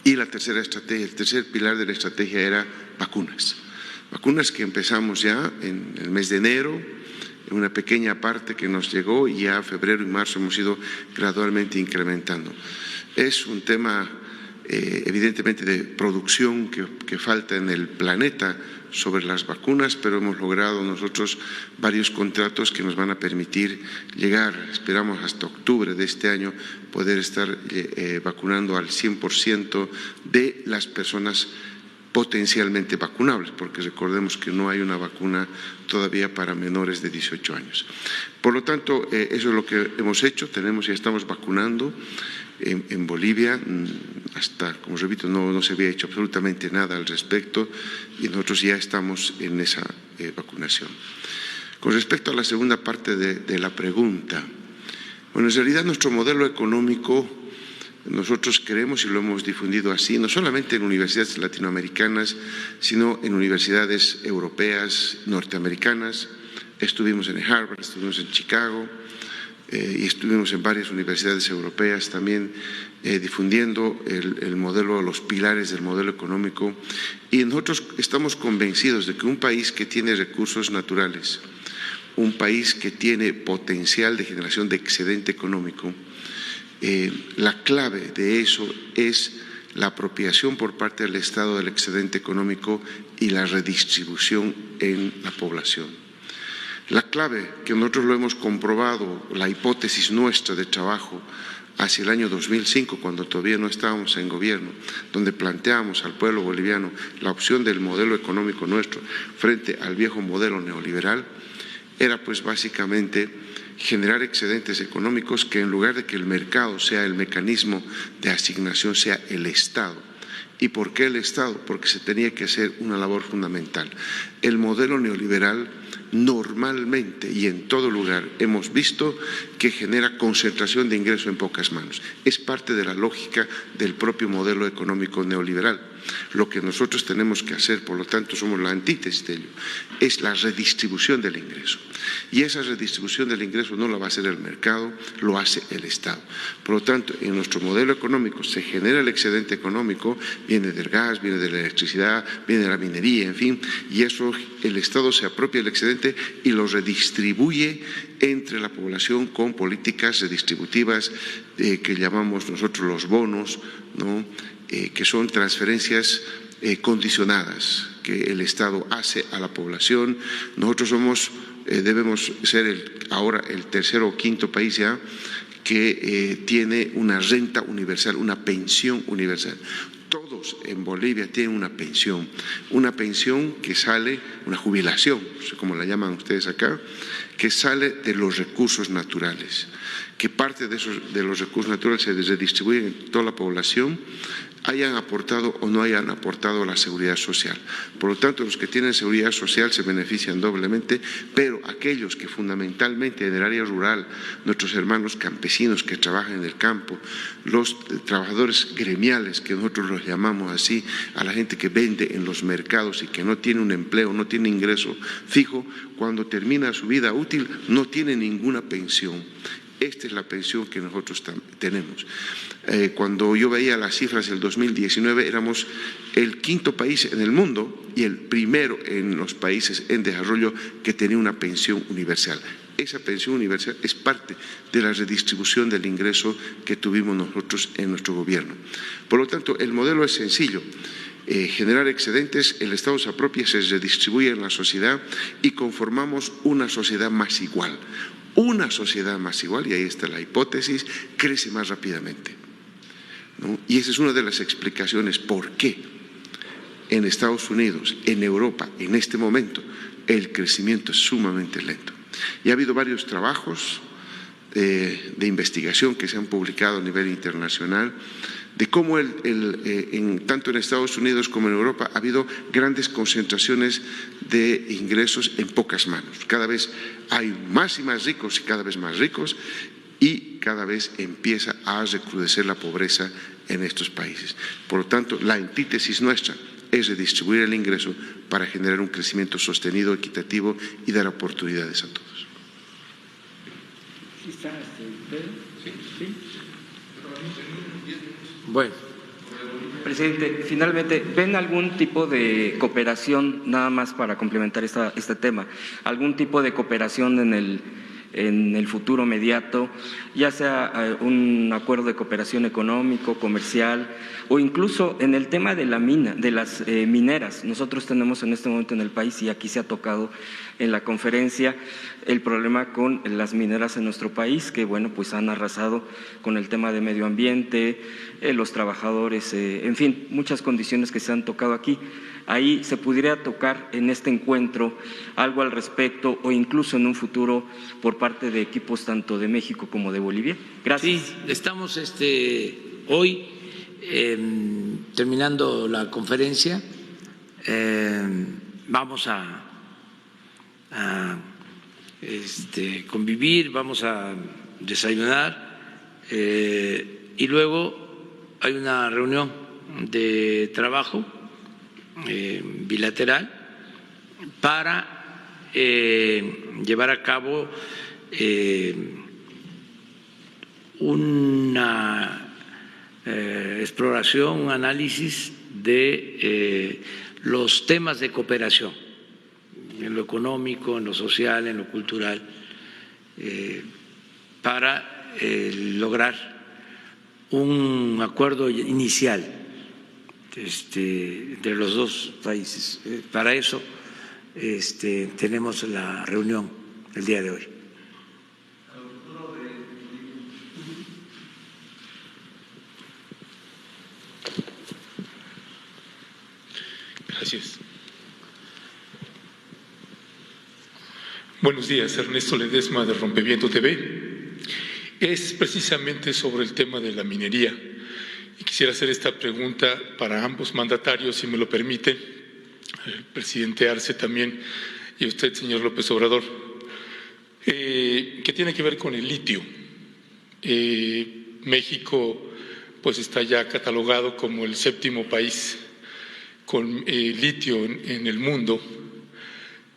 Y la tercera estrategia, el tercer pilar de la estrategia era vacunas. Vacunas que empezamos ya en el mes de enero, una pequeña parte que nos llegó, y ya febrero y marzo hemos ido gradualmente incrementando. Es un tema evidentemente de producción que falta en el planeta sobre las vacunas, pero hemos logrado nosotros varios contratos que nos van a permitir llegar, esperamos hasta octubre de este año, poder estar vacunando al 100% de las personas potencialmente vacunables, porque recordemos que no hay una vacuna todavía para menores de 18 años. Por lo tanto, eso es lo que hemos hecho, ya estamos vacunando en Bolivia. Hasta, como repito, no se había hecho absolutamente nada al respecto y nosotros ya estamos en esa vacunación. Con respecto a la segunda parte de la pregunta, bueno, en realidad nuestro modelo económico, nosotros creemos y lo hemos difundido así, no solamente en universidades latinoamericanas, sino en universidades europeas, norteamericanas. Estuvimos en Harvard, estuvimos en Chicago y estuvimos en varias universidades europeas también difundiendo el modelo, los pilares del modelo económico. Y nosotros estamos convencidos de que un país que tiene recursos naturales, un país que tiene potencial de generación de excedente económico, la clave de eso es la apropiación por parte del Estado del excedente económico y la redistribución en la población. La clave, que nosotros lo hemos comprobado, la hipótesis nuestra de trabajo hacia el año 2005, cuando todavía no estábamos en gobierno, donde planteamos al pueblo boliviano la opción del modelo económico nuestro frente al viejo modelo neoliberal, era pues básicamente generar excedentes económicos que, en lugar de que el mercado sea el mecanismo de asignación, sea el Estado. ¿Y por qué el Estado? Porque se tenía que hacer una labor fundamental. El modelo neoliberal normalmente y en todo lugar hemos visto que genera concentración de ingreso en pocas manos. Es parte de la lógica del propio modelo económico neoliberal. Lo que nosotros tenemos que hacer, por lo tanto, somos la antítesis de ello, es la redistribución del ingreso. Y esa redistribución del ingreso no la va a hacer el mercado, lo hace el Estado. Por lo tanto, en nuestro modelo económico se genera el excedente económico, viene del gas, viene de la electricidad, viene de la minería, en fin, y eso el Estado se apropia del excedente y lo redistribuye entre la población con políticas redistributivas que llamamos nosotros los bonos, ¿no? Que son transferencias condicionadas que el Estado hace a la población. Nosotros debemos ser ahora el tercero o quinto país ya que tiene una renta universal, una pensión universal. Todos en Bolivia tienen una pensión que sale, una jubilación, no sé cómo la llaman ustedes acá, que sale de los recursos naturales, que parte de los recursos naturales se redistribuyen en toda la población, hayan aportado o no hayan aportado a la seguridad social. Por lo tanto, los que tienen seguridad social se benefician doblemente, pero aquellos que fundamentalmente en el área rural, nuestros hermanos campesinos que trabajan en el campo, los trabajadores gremiales, que nosotros los llamamos así, a la gente que vende en los mercados y que no tiene un empleo, no tiene ingreso fijo, cuando termina su vida útil no tiene ninguna pensión. Esta es la pensión que nosotros tenemos. Cuando yo veía las cifras del 2019, éramos el quinto país en el mundo y el primero en los países en desarrollo que tenía una pensión universal. Esa pensión universal es parte de la redistribución del ingreso que tuvimos nosotros en nuestro gobierno. Por lo tanto, el modelo es sencillo. Generar excedentes, el Estado se apropia, se redistribuye en la sociedad y conformamos una sociedad más igual. Una sociedad más igual, y ahí está la hipótesis, crece más rápidamente, ¿no? Y esa es una de las explicaciones por qué en Estados Unidos, en Europa, en este momento, el crecimiento es sumamente lento. Y ha habido varios trabajos de investigación que se han publicado a nivel internacional de cómo tanto en Estados Unidos como en Europa ha habido grandes concentraciones de ingresos en pocas manos. Cada vez hay más y más ricos y cada vez más ricos y cada vez empieza a recrudecer la pobreza en estos países. Por lo tanto, la antítesis nuestra es redistribuir el ingreso para generar un crecimiento sostenido, equitativo y dar oportunidades a todos. Bueno, Presidente, finalmente, ¿ven algún tipo de cooperación, nada más para complementar este tema, algún tipo de cooperación en el futuro mediato, ya sea un acuerdo de cooperación económico, comercial, o incluso en el tema de las mineras? Nosotros tenemos en este momento en el país, y aquí se ha tocado en la conferencia, el problema con las mineras en nuestro país, que bueno, pues han arrasado con el tema de medio ambiente, los trabajadores, en fin, muchas condiciones que se han tocado aquí. Ahí se pudiera tocar en este encuentro algo al respecto, o incluso en un futuro por parte de equipos tanto de México como de Bolivia. Gracias. Sí, estamos hoy terminando la conferencia. Vamos a convivir, vamos a desayunar y luego hay una reunión de trabajo bilateral para llevar a cabo una exploración, un análisis de los temas de cooperación en lo económico, en lo social, en lo cultural, para lograr un acuerdo inicial entre los dos países. Para eso tenemos la reunión el día de hoy. Gracias. Buenos días, Ernesto Ledesma de Rompeviento TV. Es precisamente sobre el tema de la minería. Y quisiera hacer esta pregunta para ambos mandatarios, si me lo permite, el presidente Arce también y usted, señor López Obrador, que tiene que ver con el litio. México pues está ya catalogado como el 7º país con litio en el mundo,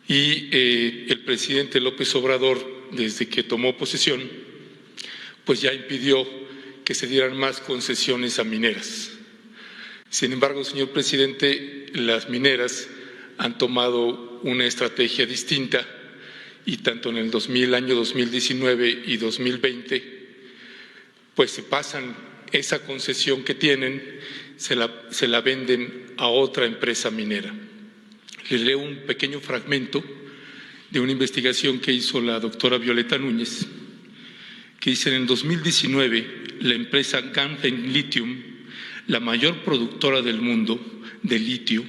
y el presidente López Obrador, desde que tomó posesión, pues ya impidió que se dieran más concesiones a mineras. Sin embargo, señor presidente, las mineras han tomado una estrategia distinta, y tanto en el año 2019 y 2020, pues se pasan esa concesión que tienen, se la venden a otra empresa minera. Les leo un pequeño fragmento de una investigación que hizo la doctora Violeta Núñez, que dice: en el 2019, la empresa Ganfeng Lithium, la mayor productora del mundo de litio,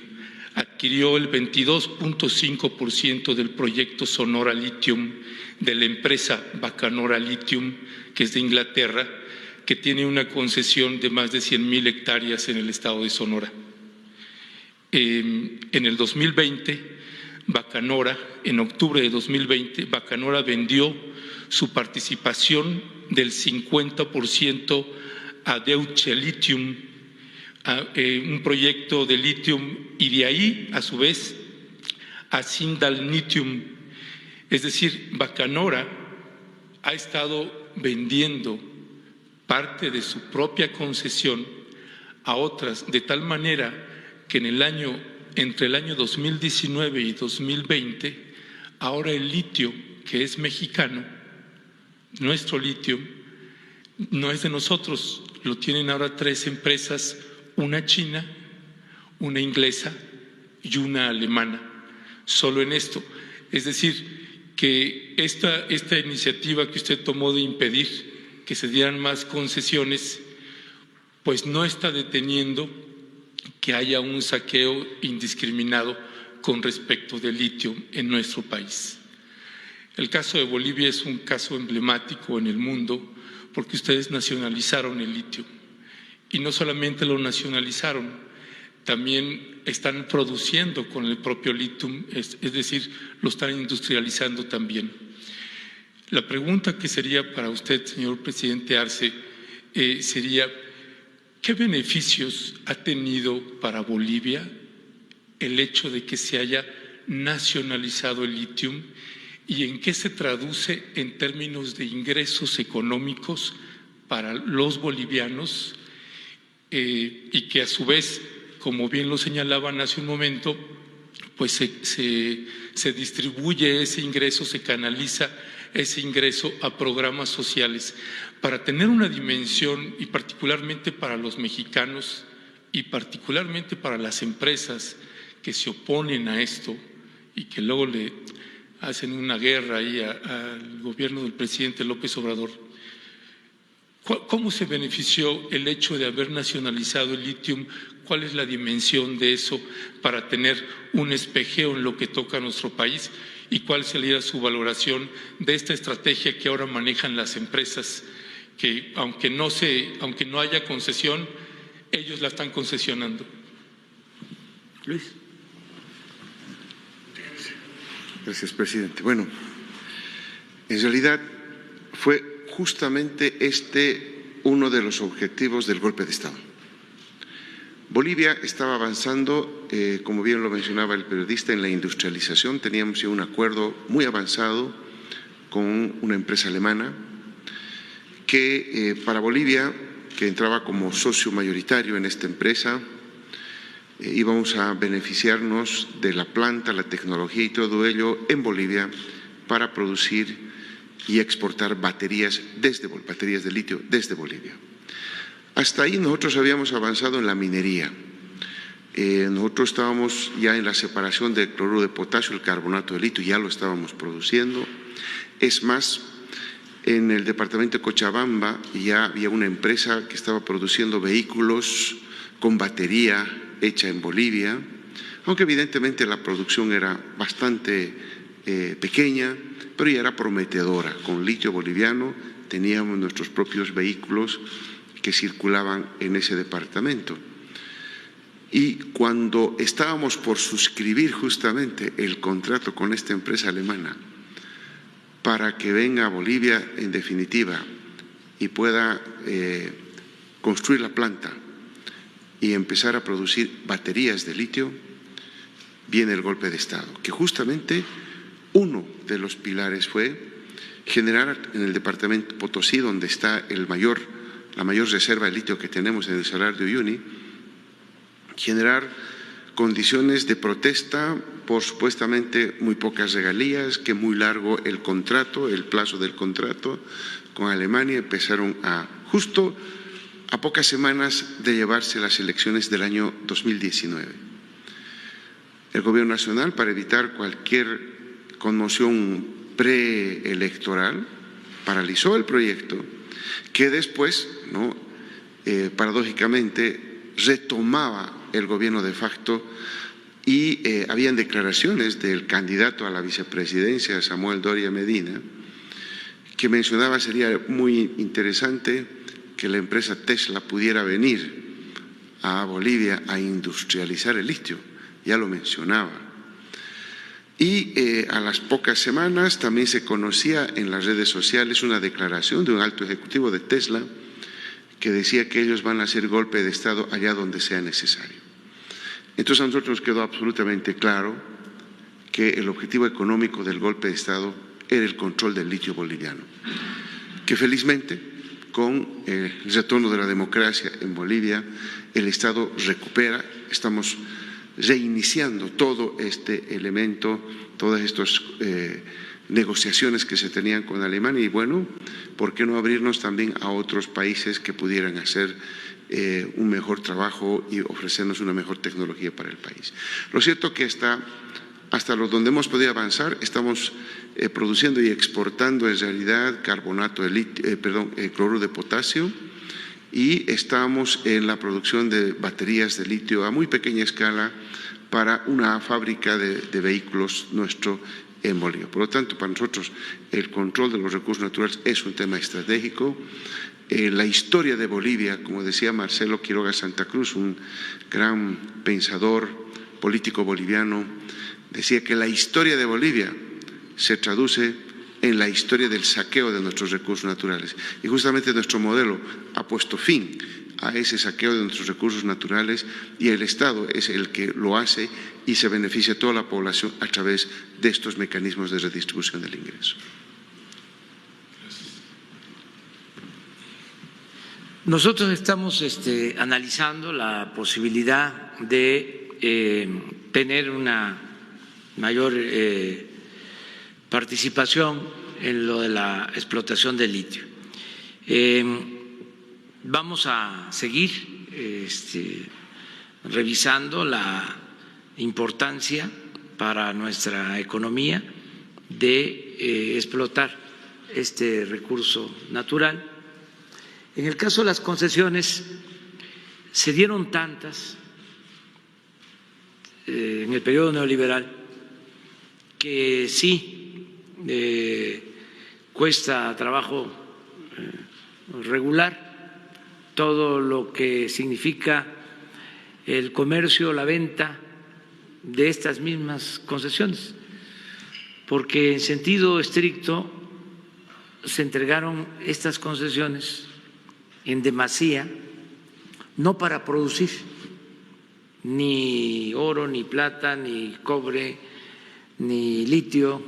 adquirió el 22.5% del proyecto Sonora Lithium de la empresa Bacanora Lithium, que es de Inglaterra, que tiene una concesión de más de 100,000 hectáreas en el estado de Sonora. En el 2020, Bacanora, en octubre de 2020, Bacanora vendió su participación del 50% a Deutsche Lithium, un proyecto de litio, y de ahí, a su vez, a Sindal Lithium. Es decir, Bacanora ha estado vendiendo parte de su propia concesión a otras, de tal manera que entre el año 2019 y 2020, ahora el litio, que es mexicano, nuestro litio, no es de nosotros, lo tienen ahora 3 empresas, una china, una inglesa y una alemana, solo en esto. Es decir, que esta iniciativa que usted tomó de impedir que se dieran más concesiones, pues no está deteniendo que haya un saqueo indiscriminado con respecto del litio en nuestro país. El caso de Bolivia es un caso emblemático en el mundo, porque ustedes nacionalizaron el litio, y no solamente lo nacionalizaron, también están produciendo con el propio litio, es decir, lo están industrializando también. La pregunta que sería para usted, señor presidente Arce, sería: ¿qué beneficios ha tenido para Bolivia el hecho de que se haya nacionalizado el litio, y en qué se traduce en términos de ingresos económicos para los bolivianos, y que a su vez, como bien lo señalaban hace un momento, pues se distribuye ese ingreso, se canaliza ese ingreso a programas sociales para tener una dimensión, y particularmente para los mexicanos y particularmente para las empresas que se oponen a esto y que luego le hacen una guerra ahí al gobierno del presidente López Obrador. ¿Cómo se benefició el hecho de haber nacionalizado el litio? ¿Cuál es la dimensión de eso para tener un espejeo en lo que toca a nuestro país? ¿Y cuál sería su valoración de esta estrategia que ahora manejan las empresas, que aunque no haya concesión, ellos la están concesionando? Luis. Gracias, presidente. Bueno, en realidad fue justamente uno de los objetivos del golpe de Estado. Bolivia estaba avanzando, como bien lo mencionaba el periodista, en la industrialización. Teníamos ya un acuerdo muy avanzado con una empresa alemana que para Bolivia, que entraba como socio mayoritario en esta empresa, íbamos a beneficiarnos de la planta, la tecnología y todo ello en Bolivia para producir y exportar baterías de litio desde Bolivia. Hasta ahí nosotros habíamos avanzado en la minería. Nosotros estábamos ya en la separación del cloruro de potasio, el carbonato de litio, ya lo estábamos produciendo. Es más, en el departamento de Cochabamba ya había una empresa que estaba produciendo vehículos con batería hecha en Bolivia, aunque evidentemente la producción era bastante pequeña, pero ya era prometedora. Con litio boliviano teníamos nuestros propios vehículos que circulaban en ese departamento. Y cuando estábamos por suscribir justamente el contrato con esta empresa alemana para que venga a Bolivia en definitiva y pueda construir la planta y empezar a producir baterías de litio, viene el golpe de Estado, que justamente uno de los pilares fue generar en el departamento Potosí, donde está la mayor reserva de litio que tenemos en el Salar de Uyuni, generar condiciones de protesta por supuestamente muy pocas regalías, que muy largo el contrato, el plazo del contrato con Alemania. Empezaron justo a pocas semanas de llevarse las elecciones del año 2019. El Gobierno Nacional, para evitar cualquier conmoción preelectoral, paralizó el proyecto, que después, paradójicamente, retomaba el gobierno de facto, y habían declaraciones del candidato a la vicepresidencia, Samuel Doria Medina, que mencionaba sería muy interesante que la empresa Tesla pudiera venir a Bolivia a industrializar el litio, ya lo mencionaba. Y a las pocas semanas también se conocía en las redes sociales una declaración de un alto ejecutivo de Tesla que decía que ellos van a hacer golpe de Estado allá donde sea necesario. Entonces a nosotros nos quedó absolutamente claro que el objetivo económico del golpe de Estado era el control del litio boliviano, que felizmente con el retorno de la democracia en Bolivia el Estado recupera. Estamos reiniciando todo este elemento, todas estas negociaciones que se tenían con Alemania, y bueno, ¿por qué no abrirnos también a otros países que pudieran hacer un mejor trabajo y ofrecernos una mejor tecnología para el país? Lo cierto que hasta donde hemos podido avanzar, estamos produciendo y exportando en realidad cloruro de potasio, y estamos en la producción de baterías de litio a muy pequeña escala para una fábrica de vehículos nuestro en Bolivia. Por lo tanto, para nosotros el control de los recursos naturales es un tema estratégico. La historia de Bolivia, como decía Marcelo Quiroga Santa Cruz, un gran pensador político boliviano, decía que la historia de Bolivia se traduce en la historia del saqueo de nuestros recursos naturales. Y justamente nuestro modelo ha puesto fin a ese saqueo de nuestros recursos naturales, y el Estado es el que lo hace y se beneficia a toda la población a través de estos mecanismos de redistribución del ingreso. Nosotros estamos analizando la posibilidad de tener una mayor participación en lo de la explotación del litio. Vamos a seguir revisando la importancia para nuestra economía de explotar este recurso natural. En el caso de las concesiones, se dieron tantas en el periodo neoliberal que sí cuesta trabajo regular todo lo que significa el comercio, la venta de estas mismas concesiones, porque en sentido estricto se entregaron estas concesiones en demasía, no para producir ni oro, ni plata, ni cobre, ni litio,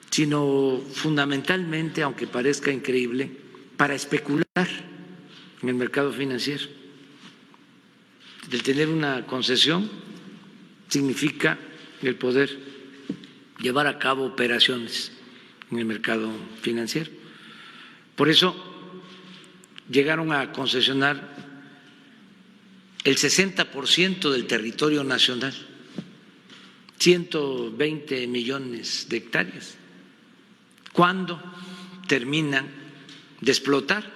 sino fundamentalmente, aunque parezca increíble, para especular en el mercado financiero. El tener una concesión significa el poder llevar a cabo operaciones en el mercado financiero. Por eso llegaron a concesionar el 60% del territorio nacional, 120 millones de hectáreas. ¿Cuándo terminan de explotar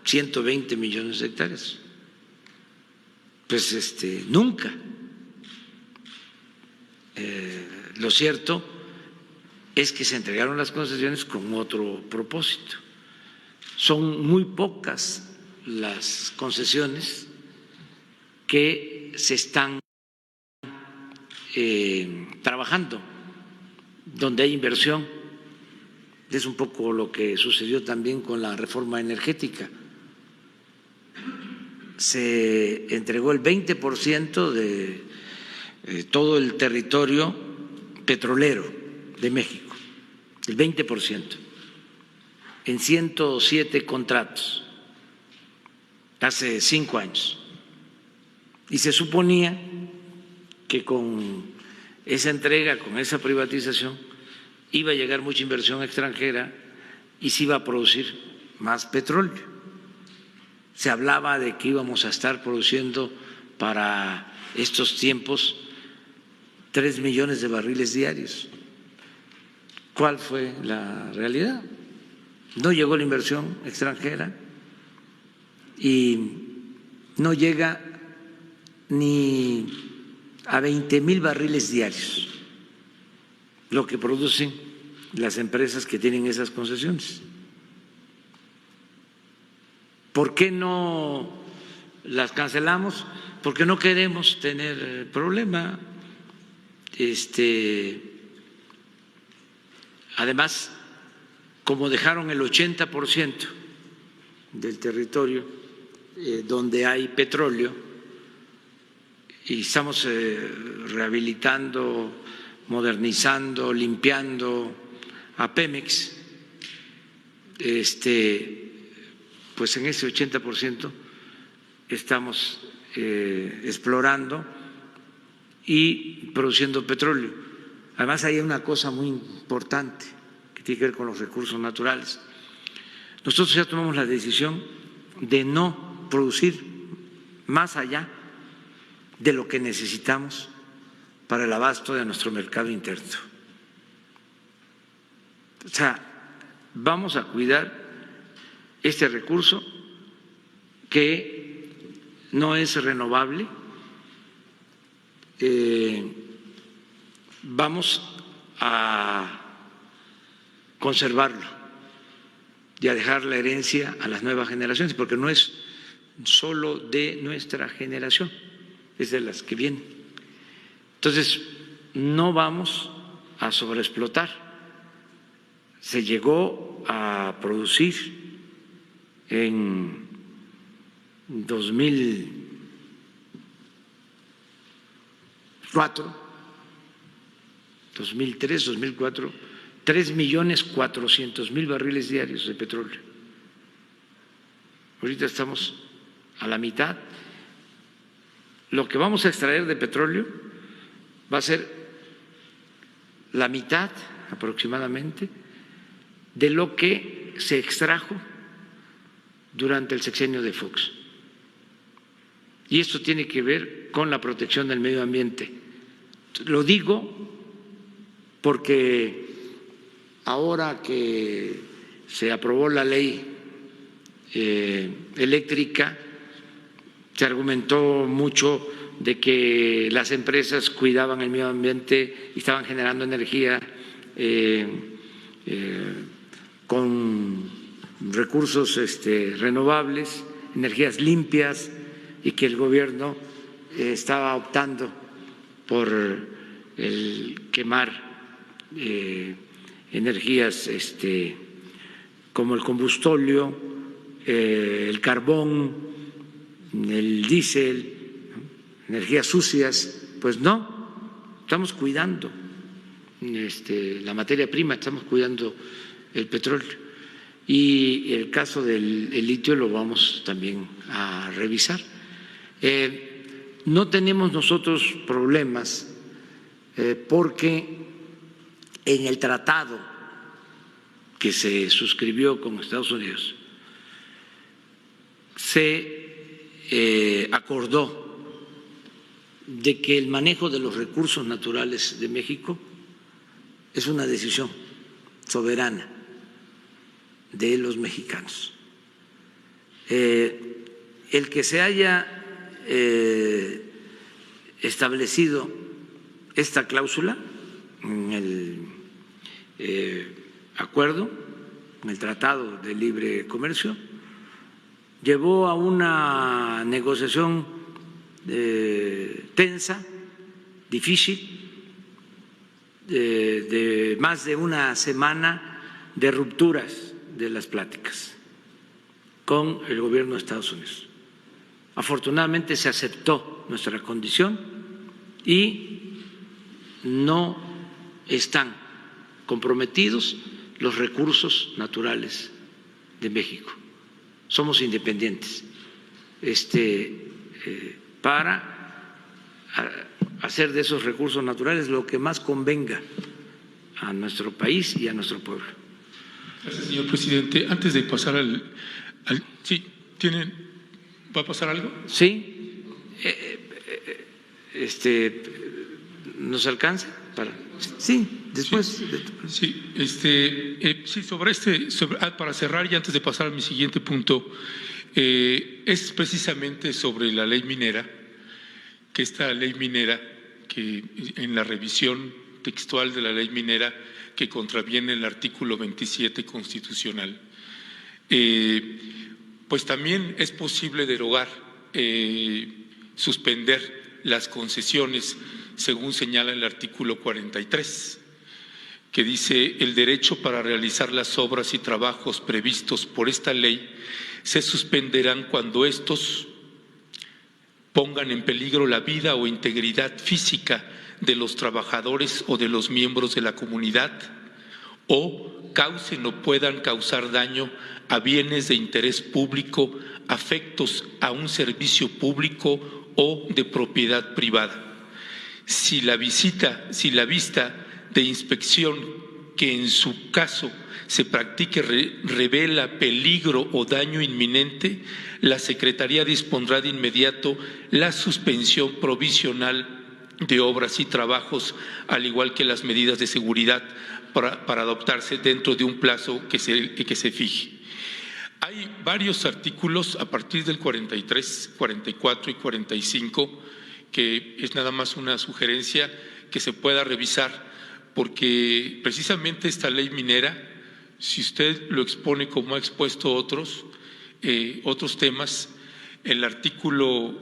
120 millones de hectáreas? Pues nunca. Lo cierto es que se entregaron las concesiones con otro propósito. Son muy pocas las concesiones que se están trabajando, donde hay inversión. Es un poco lo que sucedió también con la reforma energética. Se entregó el 20% de todo el territorio petrolero de México, el 20%, en 107 contratos, hace 5 años. Y se suponía que con esa entrega, con esa privatización, iba a llegar mucha inversión extranjera y se iba a producir más petróleo. Se hablaba de que íbamos a estar produciendo para estos tiempos 3 millones de barriles diarios. ¿Cuál fue la realidad? No llegó la inversión extranjera y no llega ni a 20,000 barriles diarios lo que producen las empresas que tienen esas concesiones. ¿Por qué no las cancelamos? Porque no queremos tener problema. Además, como dejaron el 80% del territorio donde hay petróleo y estamos rehabilitando, modernizando, limpiando a Pemex, pues en ese 80% estamos explorando y produciendo petróleo. Además hay una cosa muy importante que tiene que ver con los recursos naturales. Nosotros ya tomamos la decisión de no producir más allá de lo que necesitamos para el abasto de nuestro mercado interno. O sea, vamos a cuidar este recurso que no es renovable. Vamos a conservarlo y a dejar la herencia a las nuevas generaciones, porque no es solo de nuestra generación, es de las que vienen. Entonces, no vamos a sobreexplotar. Se llegó a producir en 2004, 2003, 2004, 3.400.000 barriles diarios de petróleo. ahorita estamos a la mitad. Lo que vamos a extraer de petróleo va a ser la mitad aproximadamente de lo que se extrajo durante el sexenio de Fox. Y esto tiene que ver con la protección del medio ambiente. Lo digo porque ahora que se aprobó la ley eléctrica, se argumentó mucho de que las empresas cuidaban el medio ambiente y estaban generando energía con recursos renovables, energías limpias, y que el gobierno estaba optando por el quemar energías como el combustóleo, el carbón, el diésel, energías sucias. Pues no, estamos cuidando la materia prima, estamos cuidando el petróleo. Y el caso del litio lo vamos también a revisar. No tenemos nosotros problemas porque en el tratado que se suscribió con Estados Unidos se acordó de que el manejo de los recursos naturales de México es una decisión soberana de los mexicanos. El que se haya establecido esta cláusula en el acuerdo, en el Tratado de Libre Comercio, llevó a una negociación tensa, difícil, de más de una semana de rupturas de las pláticas con el gobierno de Estados Unidos. Afortunadamente se aceptó nuestra condición y no están comprometidos los recursos naturales de México. Somos independientes para hacer de esos recursos naturales lo que más convenga a nuestro país y a nuestro pueblo. Gracias, señor presidente. Antes de pasar sí, ¿va a pasar algo? Sí, ¿nos alcanza para? Sí, después. Sí, sí, para cerrar y antes de pasar a mi siguiente punto, es precisamente sobre la ley minera, que esta ley minera, que en la revisión textual de la ley minera, que contraviene el artículo 27 constitucional, pues también es posible derogar, suspender las concesiones, según señala el artículo 43, que dice: el derecho para realizar las obras y trabajos previstos por esta ley se suspenderán cuando estos pongan en peligro la vida o integridad física de los trabajadores o de los miembros de la comunidad, o causen o puedan causar daño a bienes de interés público, afectos a un servicio público o de propiedad privada. Si la vista de inspección que en su caso se practique revela peligro o daño inminente, la Secretaría dispondrá de inmediato la suspensión provisional de obras y trabajos, al igual que las medidas de seguridad para adoptarse dentro de un plazo que se fije. Hay varios artículos a partir del 43, 44 y 45 que es nada más una sugerencia que se pueda revisar, porque precisamente esta ley minera, si usted lo expone como ha expuesto otros temas, el artículo,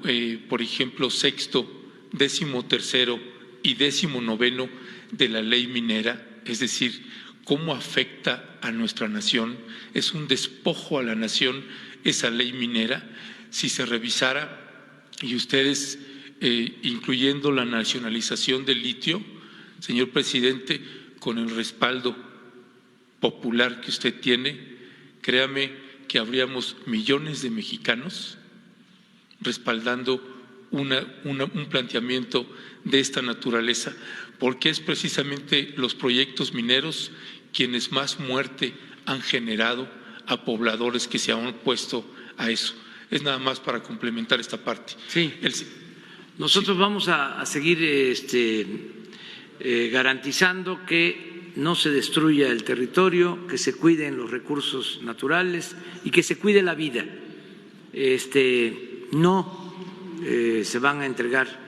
por ejemplo, 6º, 13º y 19º de la ley minera, es decir, cómo afecta a nuestra nación, es un despojo a la nación esa ley minera. Si se revisara y ustedes, incluyendo la nacionalización del litio, señor presidente, con el respaldo popular que usted tiene, créame que habríamos millones de mexicanos respaldando un planteamiento de esta naturaleza, porque es precisamente los proyectos mineros quienes más muerte han generado a pobladores que se han opuesto a eso. Es nada más para complementar esta parte. Sí. Nosotros vamos a seguir garantizando que no se destruya el territorio, que se cuiden los recursos naturales y que se cuide la vida. No se van a entregar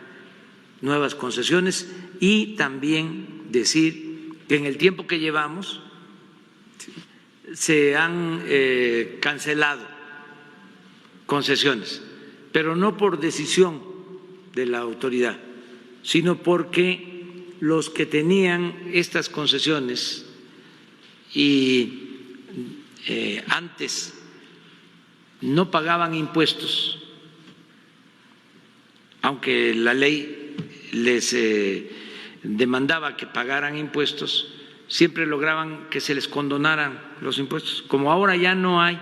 nuevas concesiones y también decir que en el tiempo que llevamos se han cancelado concesiones, pero no por decisión de la autoridad, sino porque los que tenían estas concesiones y antes no pagaban impuestos, aunque la ley les demandaba que pagaran impuestos, siempre lograban que se les condonaran los impuestos. Como ahora ya no hay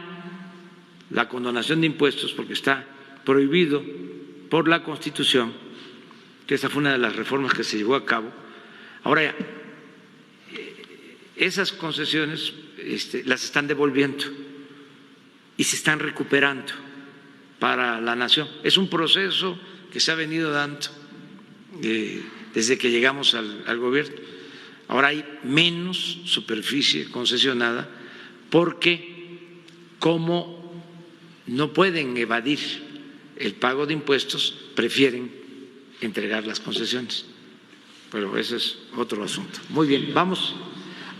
la condonación de impuestos porque está prohibido por la Constitución, que esa fue una de las reformas que se llevó a cabo, ahora ya, esas concesiones las están devolviendo y se están recuperando para la nación. Es un proceso que se ha venido dando desde que llegamos al gobierno. Ahora hay menos superficie concesionada porque como no pueden evadir el pago de impuestos, prefieren entregar las concesiones. Pero ese es otro asunto. Muy bien, vamos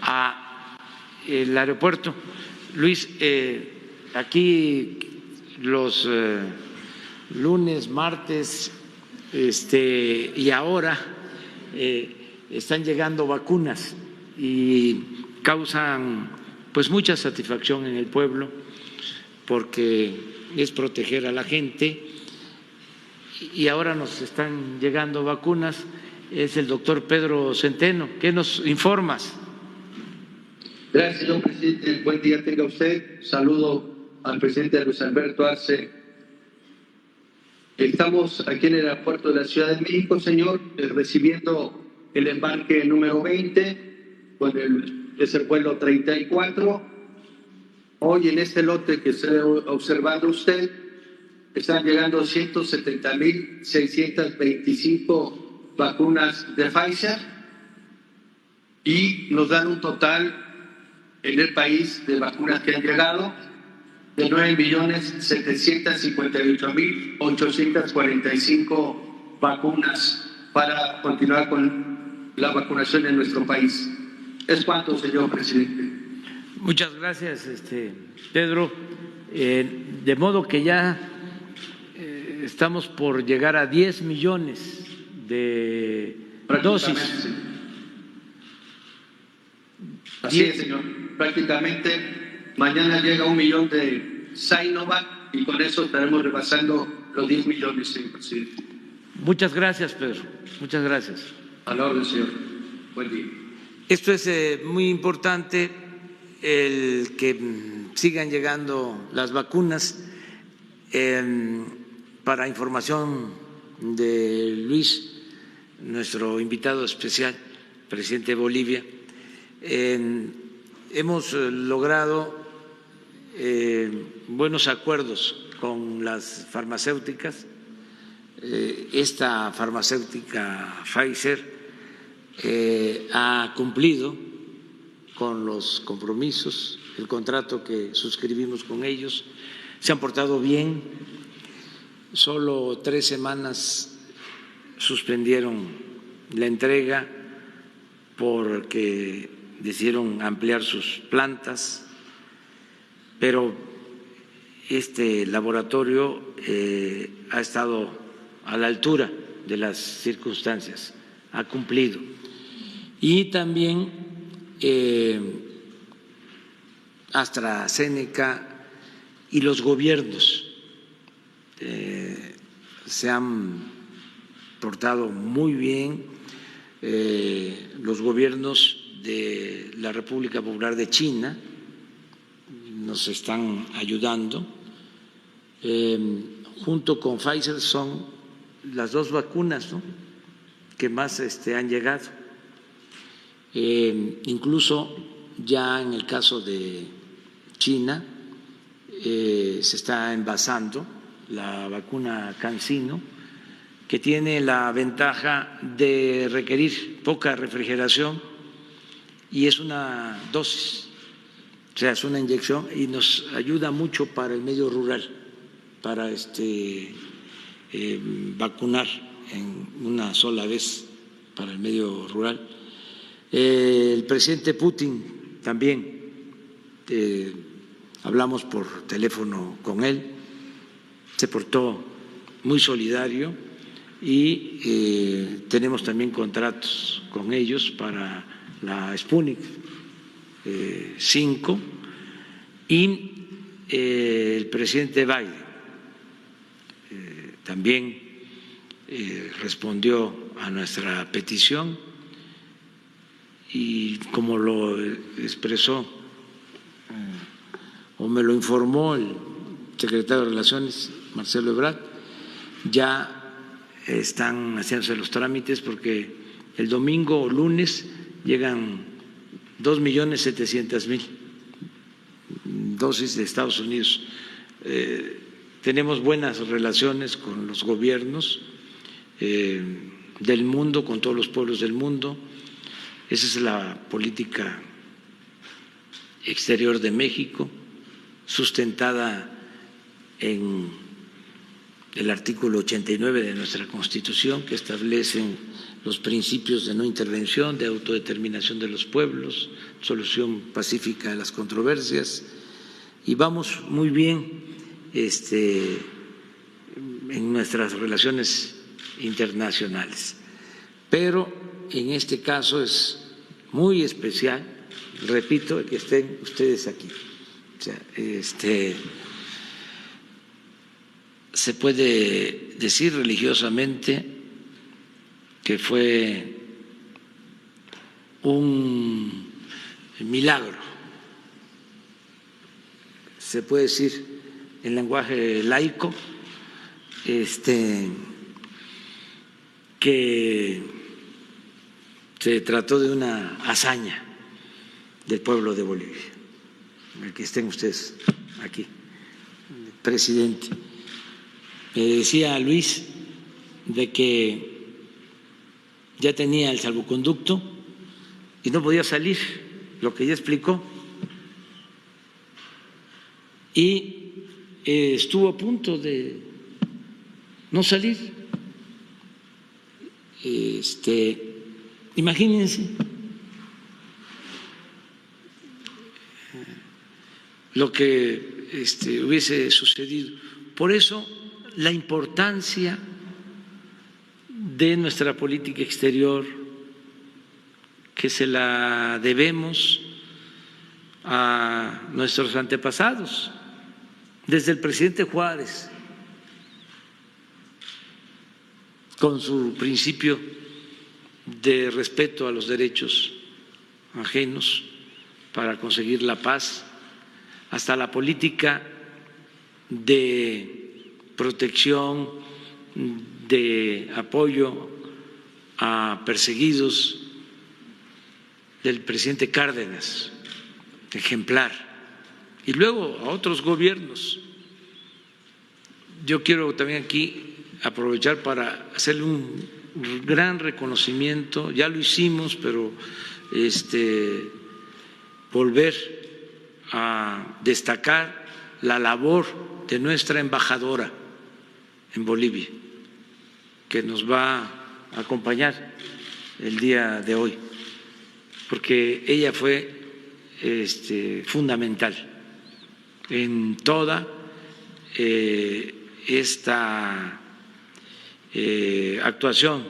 al aeropuerto. Luis, aquí los lunes, martes y ahora están llegando vacunas y causan pues mucha satisfacción en el pueblo porque es proteger a la gente y ahora nos están llegando vacunas. Es el doctor Pedro Centeno. ¿Qué nos informas? Gracias, señor presidente. Buen día tenga usted. Saludo al presidente Luis Alberto Arce. Estamos aquí en el aeropuerto de la Ciudad de México, señor, recibiendo el embarque número 20, es el vuelo 34. Hoy en este lote que está observando usted, están llegando 170.625 vacunas de Pfizer y nos dan un total en el país de vacunas que han llegado de 9.758.845 vacunas para continuar con la vacunación en nuestro país. ¿Es cuánto, señor presidente? Muchas gracias, Pedro. De modo que ya estamos por llegar a 10 millones de dosis. Así es, señor. Prácticamente mañana llega 1 millón de Sinovac y con eso estaremos rebasando los 10 millones, señor presidente. Muchas gracias, Pedro. Muchas gracias. A la orden, señor. Buen día. Esto es muy importante, el que sigan llegando las vacunas. Para información de Luis, nuestro invitado especial, presidente de Bolivia, hemos logrado buenos acuerdos con las farmacéuticas. Esta farmacéutica Pfizer ha cumplido con los compromisos, el contrato que suscribimos con ellos, se han portado bien. Solo 3 semanas suspendieron la entrega porque decidieron ampliar sus plantas, pero este laboratorio ha estado a la altura de las circunstancias, ha cumplido. Y también AstraZeneca y los gobiernos se han portado muy bien. Los gobiernos de la República Popular de China nos están ayudando. Junto con Pfizer son las dos vacunas, ¿no?, que más han llegado. Incluso ya en el caso de China se está envasando la vacuna CanSino, que tiene la ventaja de requerir poca refrigeración y es una dosis, o sea, es una inyección y nos ayuda mucho para el medio rural, para vacunar en una sola vez para el medio rural. El presidente Putin también, hablamos por teléfono con él, se portó muy solidario y tenemos también contratos con ellos para la Sputnik 5 y el presidente Biden también respondió a nuestra petición y como lo expresó o me lo informó el secretario de Relaciones, Marcelo Ebrard, ya están haciéndose los trámites porque el domingo o lunes llegan 2.700.000 dosis de Estados Unidos. Tenemos buenas relaciones con los gobiernos del mundo, con todos los pueblos del mundo. Esa es la política exterior de México, sustentada en el artículo 89 de nuestra Constitución, que establecen los principios de no intervención, de autodeterminación de los pueblos, solución pacífica de las controversias, y vamos muy bien en nuestras relaciones internacionales. Pero en este caso es muy especial, repito, que estén ustedes aquí. O sea, se puede decir religiosamente que fue un milagro, se puede decir en lenguaje laico, que se trató de una hazaña del pueblo de Bolivia, el que estén ustedes aquí, presidente. Me decía Luis de que ya tenía el salvoconducto y no podía salir, lo que ya explicó, y estuvo a punto de no salir. Imagínense lo que hubiese sucedido. Por eso la importancia de nuestra política exterior, que se la debemos a nuestros antepasados, desde el presidente Juárez, con su principio de respeto a los derechos ajenos para conseguir la paz, hasta la política de protección, de apoyo a perseguidos del presidente Cárdenas, ejemplar, y luego a otros gobiernos. Yo quiero también aquí aprovechar para hacerle un gran reconocimiento, ya lo hicimos, pero volver a destacar la labor de nuestra embajadora en Bolivia, que nos va a acompañar el día de hoy, porque ella fue fundamental en toda esta actuación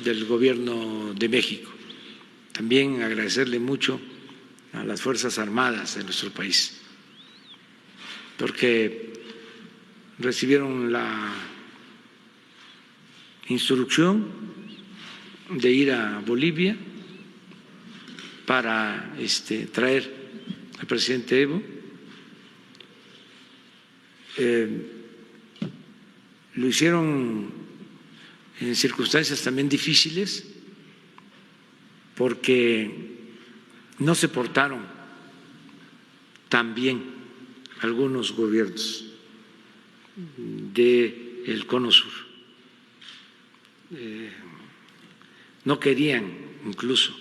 del Gobierno de México. También agradecerle mucho a las Fuerzas Armadas de nuestro país, porque recibieron la instrucción de ir a Bolivia para traer al presidente Evo lo hicieron en circunstancias también difíciles porque no se portaron tan bien algunos gobiernos del Cono Sur. No querían incluso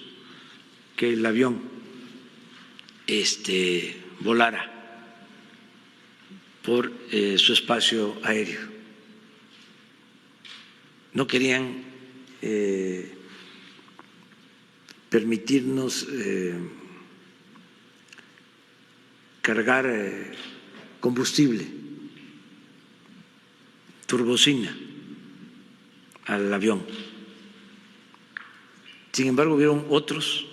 que el avión volara por su espacio aéreo. No querían permitirnos cargar combustible, turbocina al avión. Sin embargo, hubieron otros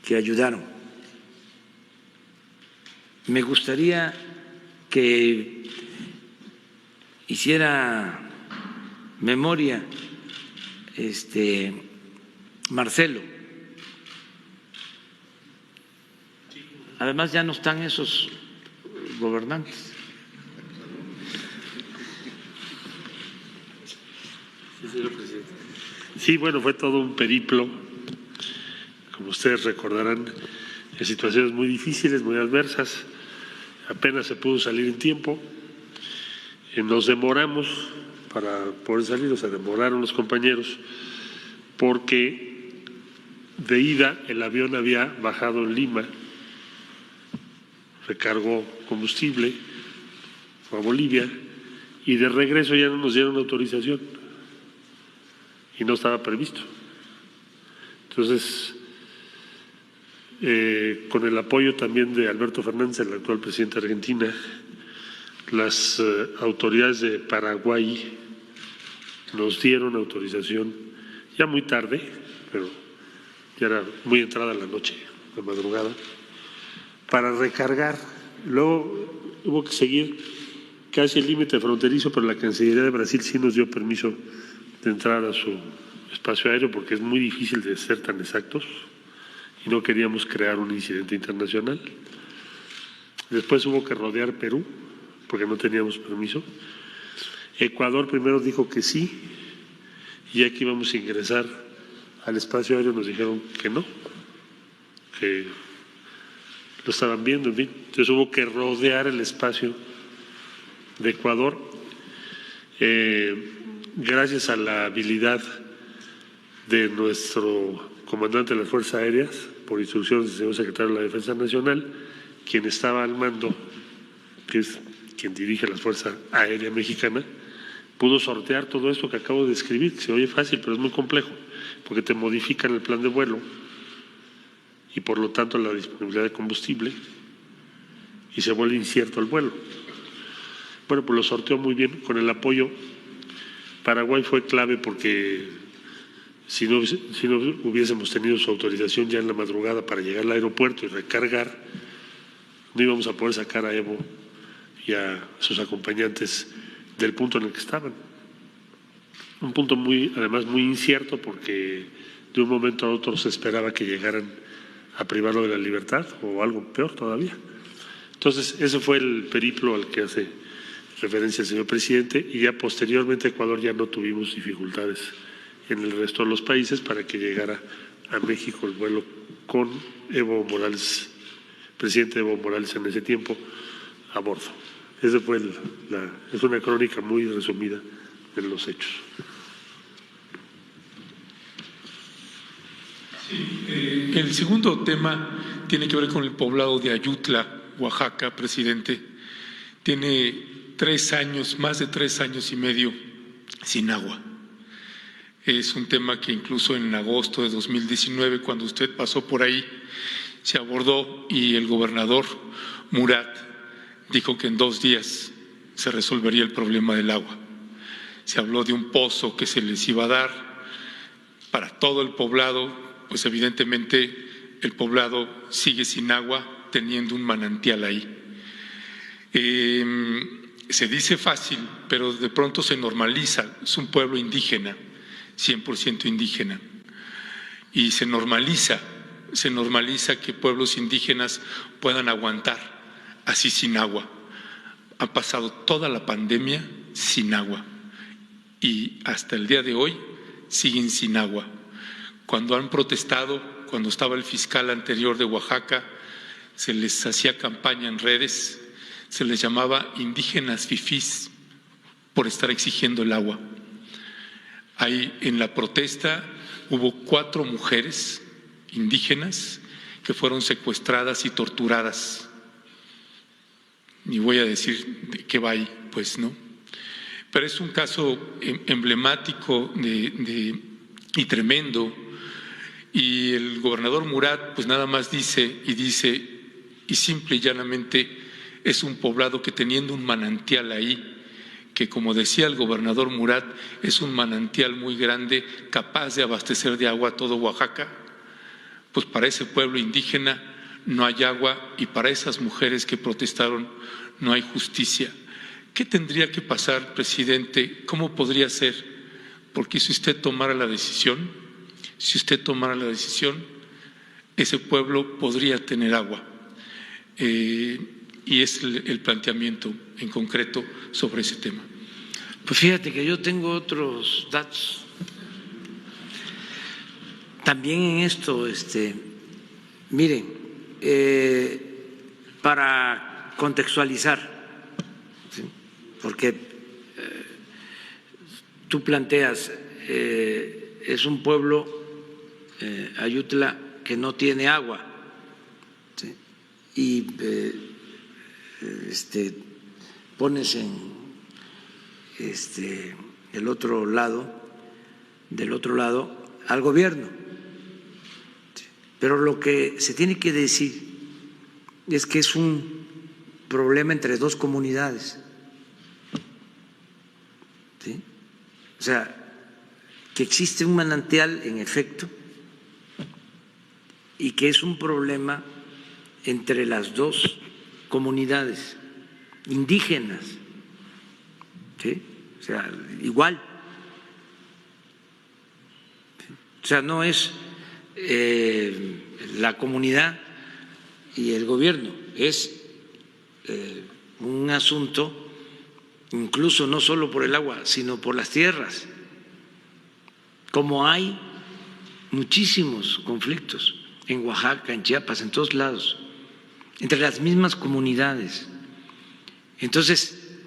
que ayudaron. Me gustaría que hiciera memoria Marcelo. Además ya no están esos gobernantes. Sí, señor presidente. Sí, bueno, fue todo un periplo, como ustedes recordarán, en situaciones muy difíciles, muy adversas. Apenas se pudo salir en tiempo. Nos demoramos para poder salir, o sea, demoraron los compañeros, porque de ida el avión había bajado en Lima, recargó combustible, fue a Bolivia, y de regreso ya no nos dieron autorización, y no estaba previsto. Entonces, con el apoyo también de Alberto Fernández, el actual presidente de Argentina, las autoridades de Paraguay nos dieron autorización, ya muy tarde, pero ya era muy entrada la noche, la madrugada, para recargar. Luego hubo que seguir casi el límite fronterizo, pero la Cancillería de Brasil sí nos dio permiso de entrar a su espacio aéreo porque es muy difícil de ser tan exactos y no queríamos crear un incidente internacional. Después hubo que rodear Perú porque no teníamos permiso. Ecuador primero dijo que sí, y ya que íbamos a ingresar al espacio aéreo nos dijeron que no, que lo estaban viendo, en fin. Entonces hubo que rodear el espacio de Ecuador. Gracias a la habilidad de nuestro comandante de las Fuerzas Aéreas, por instrucciones del señor secretario de la Defensa Nacional, quien estaba al mando, que es quien dirige la Fuerza Aérea Mexicana, pudo sortear todo esto que acabo de describir, que se oye fácil, pero es muy complejo, porque te modifican el plan de vuelo y por lo tanto la disponibilidad de combustible y se vuelve incierto el vuelo. Bueno, pues lo sorteó muy bien con el apoyo. Paraguay fue clave porque si no hubiésemos tenido su autorización ya en la madrugada para llegar al aeropuerto y recargar, no íbamos a poder sacar a Evo y a sus acompañantes del punto en el que estaban. Un punto además muy incierto porque de un momento a otro se esperaba que llegaran a privarlo de la libertad o algo peor todavía. Entonces, ese fue el periplo al que hace referencia el señor presidente, y ya posteriormente Ecuador ya no tuvimos dificultades en el resto de los países para que llegara a México el vuelo con Evo Morales, presidente Evo Morales en ese tiempo, a bordo. Ese fue es una crónica muy resumida de los hechos. Sí, el segundo tema tiene que ver con el poblado de Ayutla, Oaxaca, presidente. Tiene 3 años, más de 3 años y medio sin agua. Es un tema que incluso en agosto de 2019, cuando usted pasó por ahí, se abordó y el gobernador Murat dijo que en 2 días se resolvería el problema del agua. Se habló de un pozo que se les iba a dar para todo el poblado, pues evidentemente el poblado sigue sin agua, teniendo un manantial ahí. Se dice fácil, pero de pronto se normaliza. Es un pueblo indígena, 100% indígena, y se normaliza que pueblos indígenas puedan aguantar así sin agua. ha pasado toda la pandemia sin agua y hasta el día de hoy siguen sin agua. Cuando han protestado, cuando estaba el fiscal anterior de Oaxaca, se les hacía campaña en redes, se les llamaba indígenas fifís por estar exigiendo el agua. Ahí en la protesta hubo 4 mujeres indígenas que fueron secuestradas y torturadas. Ni voy a decir de qué va ahí, pues no. Pero es un caso emblemático y tremendo. Y el gobernador Murat pues nada más dice, y simple y llanamente es un poblado que teniendo un manantial ahí, que como decía el gobernador Murat, es un manantial muy grande, capaz de abastecer de agua a todo Oaxaca, pues para ese pueblo indígena no hay agua y para esas mujeres que protestaron no hay justicia. ¿Qué tendría que pasar, presidente? ¿Cómo podría ser? Porque si usted tomara la decisión, ese pueblo podría tener agua. Y es el planteamiento en concreto sobre ese tema. Pues fíjate que yo tengo otros datos. También en esto, miren, para contextualizar, ¿sí? Porque tú planteas, es un pueblo, Ayutla, que no tiene agua, ¿sí? Y pones en del otro lado al gobierno. Pero lo que se tiene que decir es que es un problema entre 2 comunidades, ¿sí? O sea, que existe un manantial en efecto y que es un problema entre las 2 comunidades indígenas, ¿sí? O sea, igual. O sea, no es la comunidad y el gobierno, es un asunto incluso no solo por el agua, sino por las tierras, como hay muchísimos conflictos en Oaxaca, en Chiapas, en todos lados, entre las mismas comunidades. Entonces,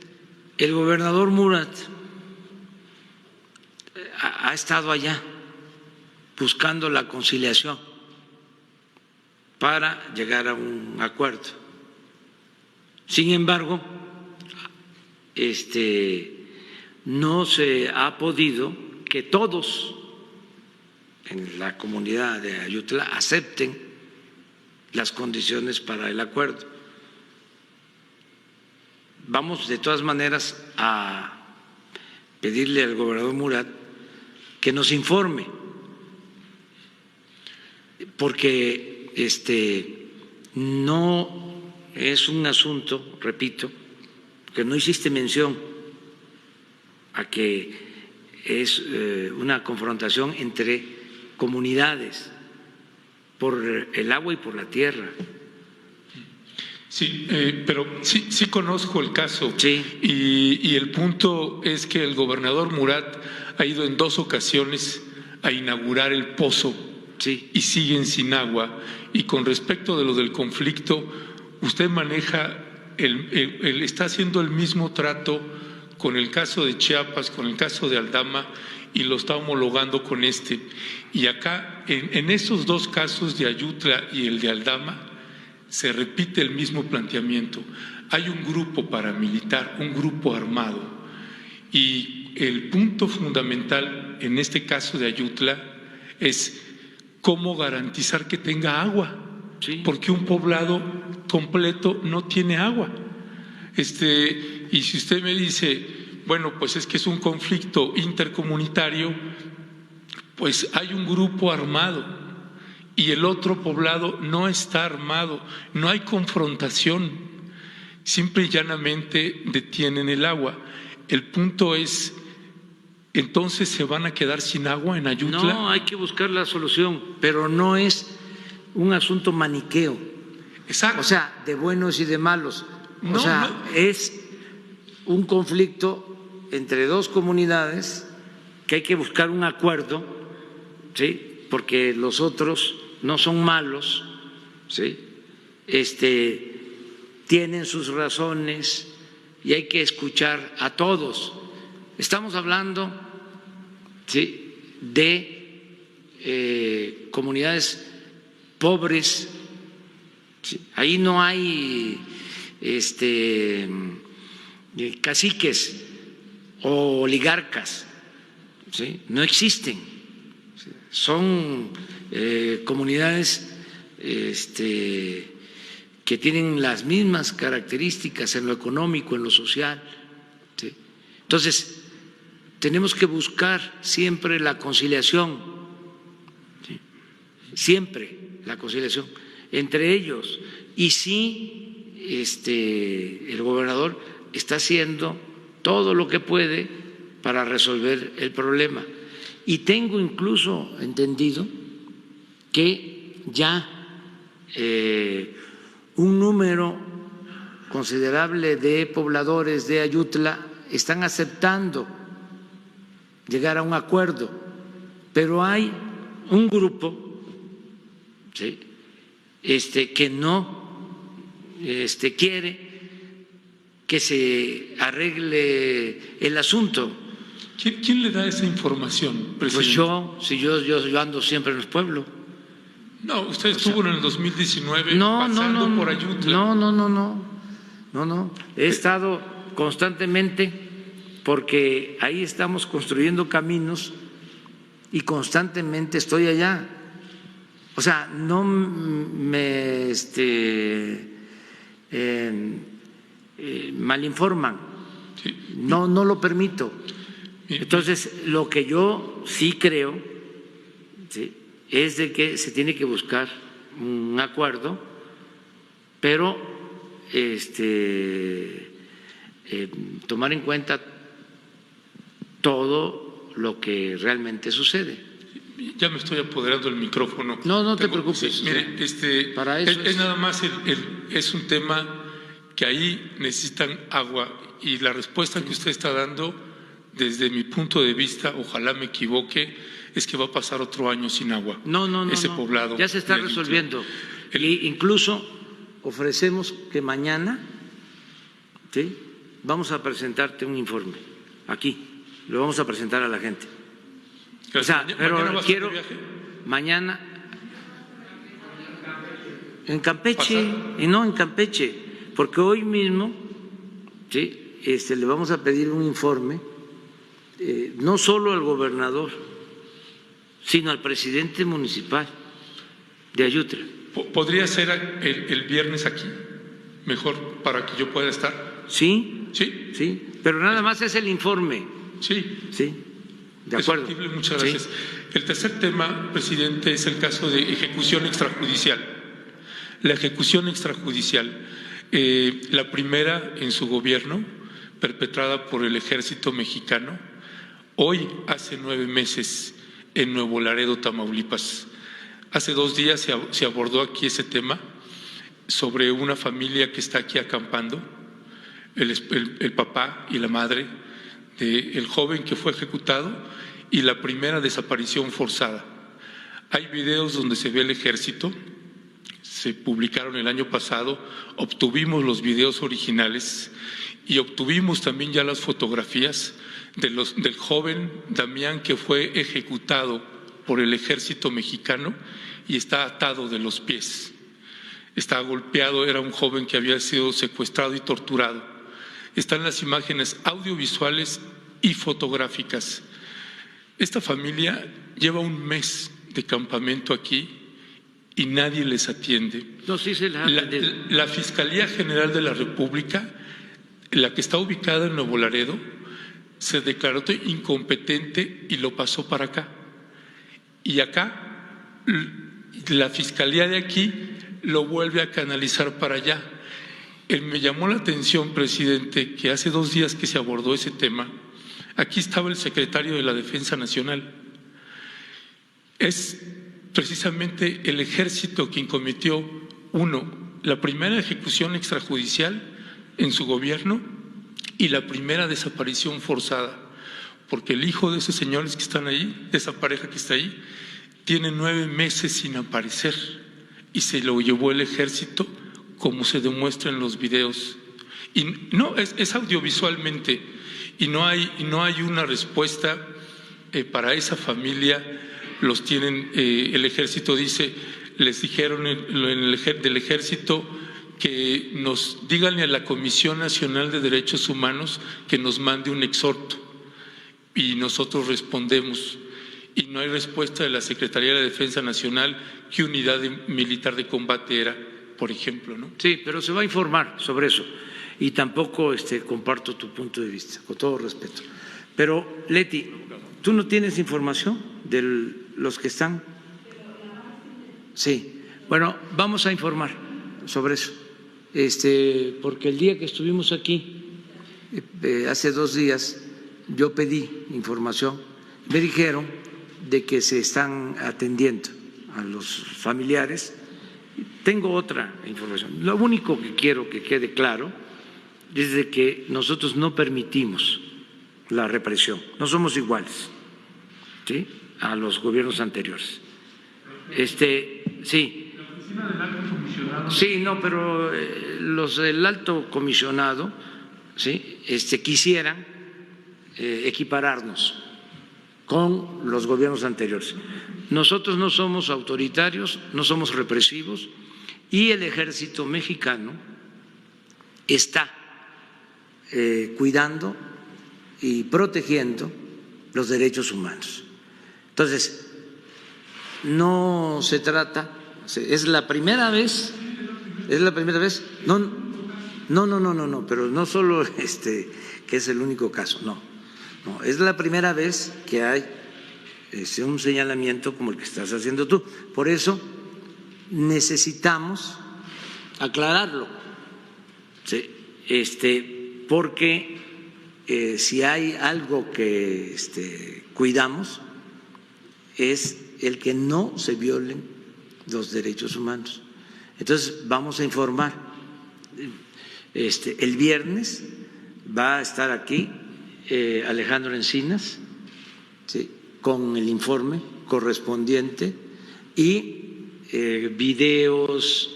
el gobernador Murat ha estado allá buscando la conciliación para llegar a un acuerdo. Sin embargo, no se ha podido que todos en la comunidad de Ayutla acepten las condiciones para el acuerdo. Vamos de todas maneras a pedirle al gobernador Murat que nos informe, porque no es un asunto, repito, que no hiciste mención a que es una confrontación entre comunidades por el agua y por la tierra. Sí, pero sí conozco el caso. Sí. Y el punto es que el gobernador Murat ha ido en 2 ocasiones a inaugurar el pozo. Sí. Y siguen sin agua. Y con respecto de lo del conflicto, usted maneja, está haciendo el mismo trato con el caso de Chiapas, con el caso de Aldama, y lo está homologando con este. Y acá, en esos 2 casos de Ayutla y el de Aldama, se repite el mismo planteamiento. Hay un grupo paramilitar, un grupo armado, y el punto fundamental en este caso de Ayutla es cómo garantizar que tenga agua, sí, porque un poblado completo no tiene agua. Y si usted me dice, bueno, pues es que es un conflicto intercomunitario, pues hay un grupo armado y el otro poblado no está armado, no hay confrontación, simple y llanamente detienen el agua. El punto es, ¿entonces se van a quedar sin agua en Ayutla? No, hay que buscar la solución, pero no es un asunto maniqueo. Exacto. O sea, de buenos y de malos. Es un conflicto entre dos comunidades que hay que buscar un acuerdo, ¿sí? Porque los otros no son malos, ¿sí? Tienen sus razones y hay que escuchar a todos. Estamos hablando, ¿sí?, de comunidades pobres, ¿sí? Ahí no hay caciques o oligarcas, ¿sí? No existen, ¿sí? Son comunidades que tienen las mismas características en lo económico, en lo social, ¿sí? Entonces, tenemos que buscar siempre la conciliación, ¿sí? Siempre la conciliación entre ellos. Y sí, el gobernador está haciendo todo lo que puede para resolver el problema. Y tengo incluso entendido que ya un número considerable de pobladores de Ayutla están aceptando llegar a un acuerdo, pero hay un grupo, ¿sí?, que no quiere que se arregle el asunto. ¿Quién le da esa información, presidente? Pues yo ando siempre en los pueblos. No, usted estuvo en el 2019 no, por Ayutla. No. He estado constantemente porque ahí estamos construyendo caminos y constantemente estoy allá. O sea, no me malinforman. Sí. No lo permito. Entonces, lo que yo sí creo, ¿sí?, es de que se tiene que buscar un acuerdo, pero tomar en cuenta todo lo que realmente sucede. Ya me estoy apoderando del micrófono. No te preocupes. Sí, mire, para eso es nada más es un tema que ahí necesitan agua, y la respuesta que usted está dando, desde mi punto de vista, ojalá me equivoque, es que va a pasar otro año sin agua. No. Ese poblado ya se está resolviendo. Y incluso ofrecemos que mañana, ¿sí?, vamos a presentarte un informe aquí, lo vamos a presentar a la gente. O sea, pero quiero mañana en Campeche, y no en Campeche, porque hoy mismo, ¿sí?, le vamos a pedir un informe, no solo al gobernador, sino al presidente municipal de Ayutla. ¿Podría ser el viernes aquí? Mejor, para que yo pueda estar. Sí, pero nada más es el informe. Sí. De acuerdo. Muchas gracias. Sí. El tercer tema, presidente, es el caso de ejecución extrajudicial. La ejecución extrajudicial, la primera en su gobierno, perpetrada por el ejército mexicano, hoy hace 9 meses en Nuevo Laredo, Tamaulipas. Hace 2 días se abordó aquí ese tema sobre una familia que está aquí acampando, el papá y la madre del joven que fue ejecutado y la primera desaparición forzada. Hay videos donde se ve el ejército, se publicaron el año pasado, obtuvimos los videos originales y obtuvimos también ya las fotografías del joven Damián, que fue ejecutado por el ejército mexicano y está atado de los pies. Está golpeado, era un joven que había sido secuestrado y torturado. Están las imágenes audiovisuales y fotográficas. Esta familia lleva 1 mes de campamento aquí y nadie les atiende. No, sí se les ha atendido. La Fiscalía General de la República, la que está ubicada en Nuevo Laredo, se declaró incompetente y lo pasó para acá. Y acá, la Fiscalía de aquí lo vuelve a canalizar para allá. Me llamó la atención, presidente, que hace 2 días que se abordó ese tema, aquí estaba el secretario de la Defensa Nacional. Es precisamente el ejército quien cometió, la primera ejecución extrajudicial en su gobierno y la primera desaparición forzada, porque el hijo de esos señores que están ahí, de esa pareja que está ahí, tiene 9 meses sin aparecer y se lo llevó el ejército, como se demuestra en los videos. Y no, es audiovisualmente, y no hay una respuesta para esa familia. Los tienen, el ejército dice, les dijeron del ejército que nos díganle a la Comisión Nacional de Derechos Humanos que nos mande un exhorto, y nosotros respondemos, y no hay respuesta de la Secretaría de Defensa Nacional qué unidad militar de combate era, por ejemplo, ¿no? Sí, pero se va a informar sobre eso, y tampoco comparto tu punto de vista, con todo respeto. Pero, Leti, ¿tú no tienes información de los que están? Sí, bueno, vamos a informar sobre eso, porque el día que estuvimos aquí, hace 2 días, yo pedí información, me dijeron de que se están atendiendo a los familiares. Tengo otra información. Lo único que quiero que quede claro es de que nosotros no permitimos la represión, no somos iguales, ¿sí?, a los gobiernos anteriores. Sí. Sí, no, pero los del alto comisionado, ¿sí?, quisieran equipararnos con los gobiernos anteriores. Nosotros no somos autoritarios, no somos represivos, y el ejército mexicano está cuidando y protegiendo los derechos humanos. Entonces, no se trata, es la primera vez, no, pero no solo que es el único caso, no, es la primera vez que hay un señalamiento como el que estás haciendo tú. Por eso necesitamos aclararlo, ¿sí?, porque si hay algo que cuidamos es el que no se violen los derechos humanos. Entonces vamos a informar. El viernes va a estar aquí Alejandro Encinas, ¿sí?, con el informe correspondiente y videos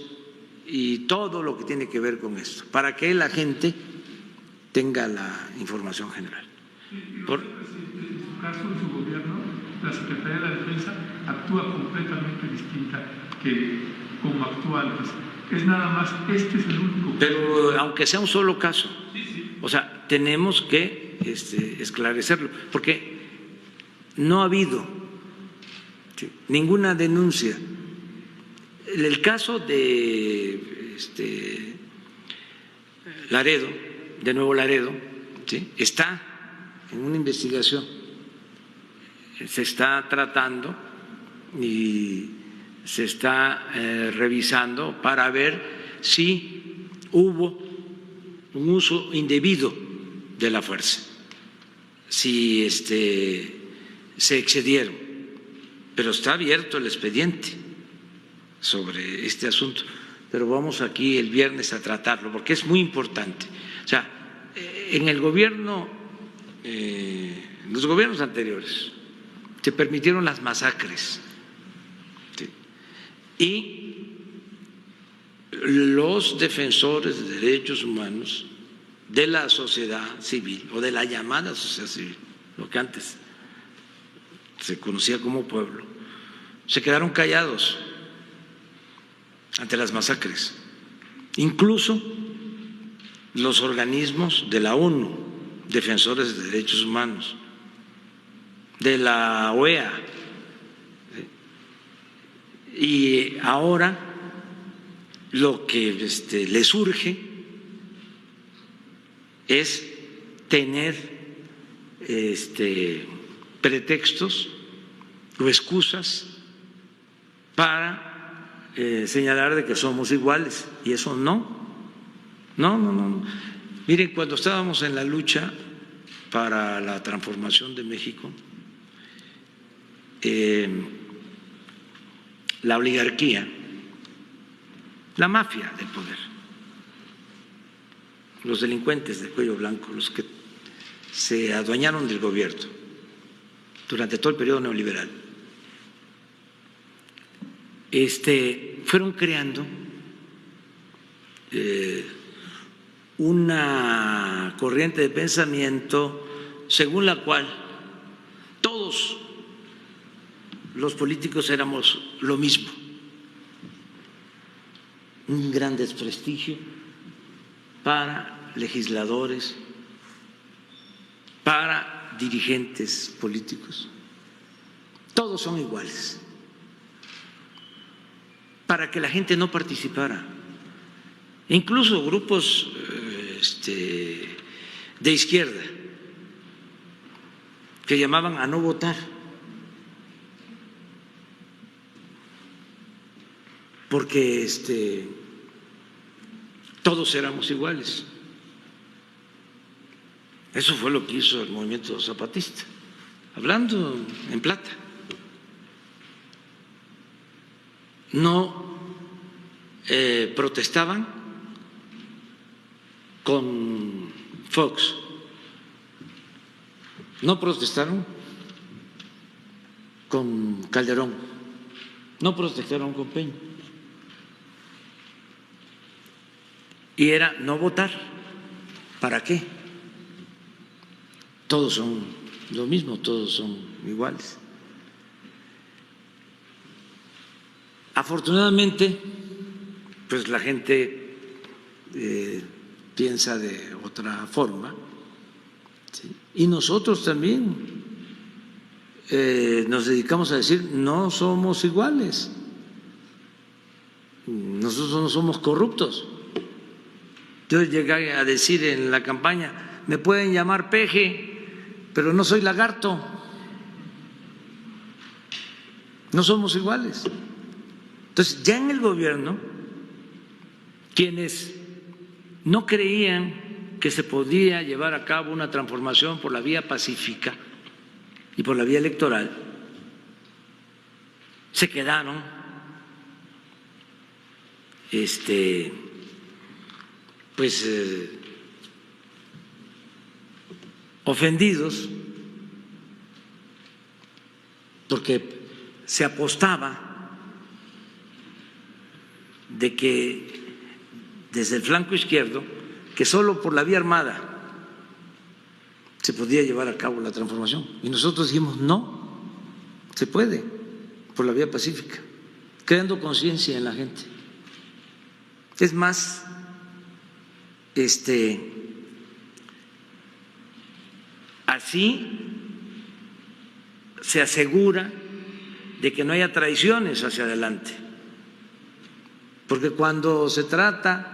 y todo lo que tiene que ver con esto, para que la gente tenga la información general. En su caso, en su gobierno, la Secretaría de la Defensa actúa completamente distinta que como actúa antes. Es nada más, este es el único caso. Pero aunque sea un solo caso, o sea, tenemos que esclarecerlo, porque no ha habido ninguna denuncia. El caso de Laredo, de Nuevo Laredo, ¿sí?, está en una investigación, se está tratando y se está revisando para ver si hubo un uso indebido de la fuerza, si se excedieron, pero está abierto el expediente sobre este asunto, pero vamos aquí el viernes a tratarlo porque es muy importante. O sea, en el gobierno, los gobiernos anteriores se permitieron las masacres, ¿sí?, y los defensores de derechos humanos de la sociedad civil o de la llamada sociedad civil, lo que antes se conocía como pueblo, se quedaron callados ante las masacres. Incluso los organismos de la ONU, defensores de derechos humanos, de la OEA, y ahora lo que les urge es tener pretextos o excusas para señalar de que somos iguales, y eso no. Miren, cuando estábamos en la lucha para la transformación de México, la oligarquía, la mafia del poder, los delincuentes de cuello blanco, los que se adueñaron del gobierno durante todo el periodo neoliberal, fueron creando una corriente de pensamiento según la cual todos los políticos éramos lo mismo, un gran desprestigio para legisladores, para dirigentes políticos. Todos son iguales, para que la gente no participara. Incluso grupos de izquierda que llamaban a no votar, porque todos éramos iguales. Eso fue lo que hizo el movimiento zapatista, hablando en plata. No protestaban con Fox, no protestaron con Calderón, no protestaron con Peña. Y era no votar. ¿Para qué? Todos son lo mismo, todos son iguales. Afortunadamente, pues la gente piensa de otra forma, ¿sí? Y nosotros también nos dedicamos a decir no somos iguales, nosotros no somos corruptos. Yo llegué a decir en la campaña, me pueden llamar peje, pero no soy lagarto. No somos iguales. Entonces, ya en el gobierno, quienes no creían que se podía llevar a cabo una transformación por la vía pacífica y por la vía electoral, se quedaron ofendidos, porque se apostaba de que desde el flanco izquierdo, que solo por la vía armada se podía llevar a cabo la transformación. Y nosotros dijimos, no, se puede por la vía pacífica, creando conciencia en la gente. Es más, así se asegura de que no haya traiciones hacia adelante, porque cuando se trata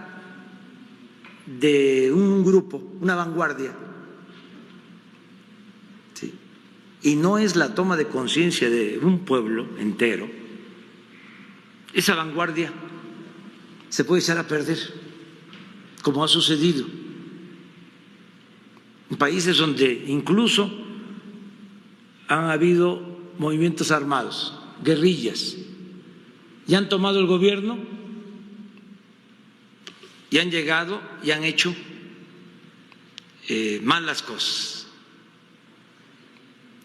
de un grupo, una vanguardia, ¿sí?, y no es la toma de conciencia de un pueblo entero, esa vanguardia se puede echar a perder, como ha sucedido en países donde incluso han habido movimientos armados, guerrillas, y han tomado el gobierno y han llegado y han hecho malas cosas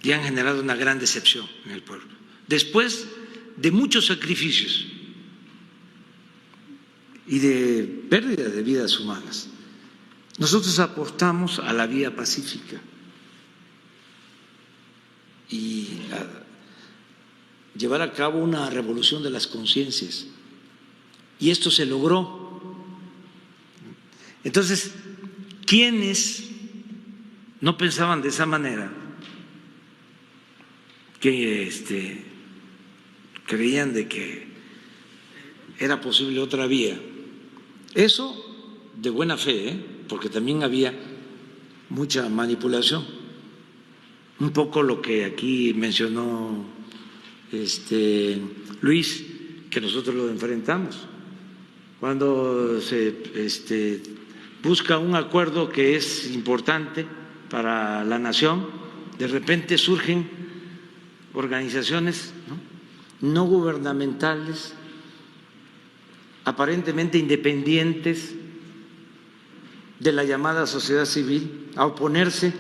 y han generado una gran decepción en el pueblo. Después de muchos sacrificios y de pérdida de vidas humanas, nosotros apostamos a la vía pacífica y a llevar a cabo una revolución de las conciencias, y esto se logró. Entonces, quienes no pensaban de esa manera, que creían de que era posible otra vía, eso de buena fe, porque también había mucha manipulación, un poco lo que aquí mencionó Luis, que nosotros lo enfrentamos. Cuando se busca un acuerdo que es importante para la nación, de repente surgen organizaciones no gubernamentales, aparentemente independientes, de la llamada sociedad civil a oponerse,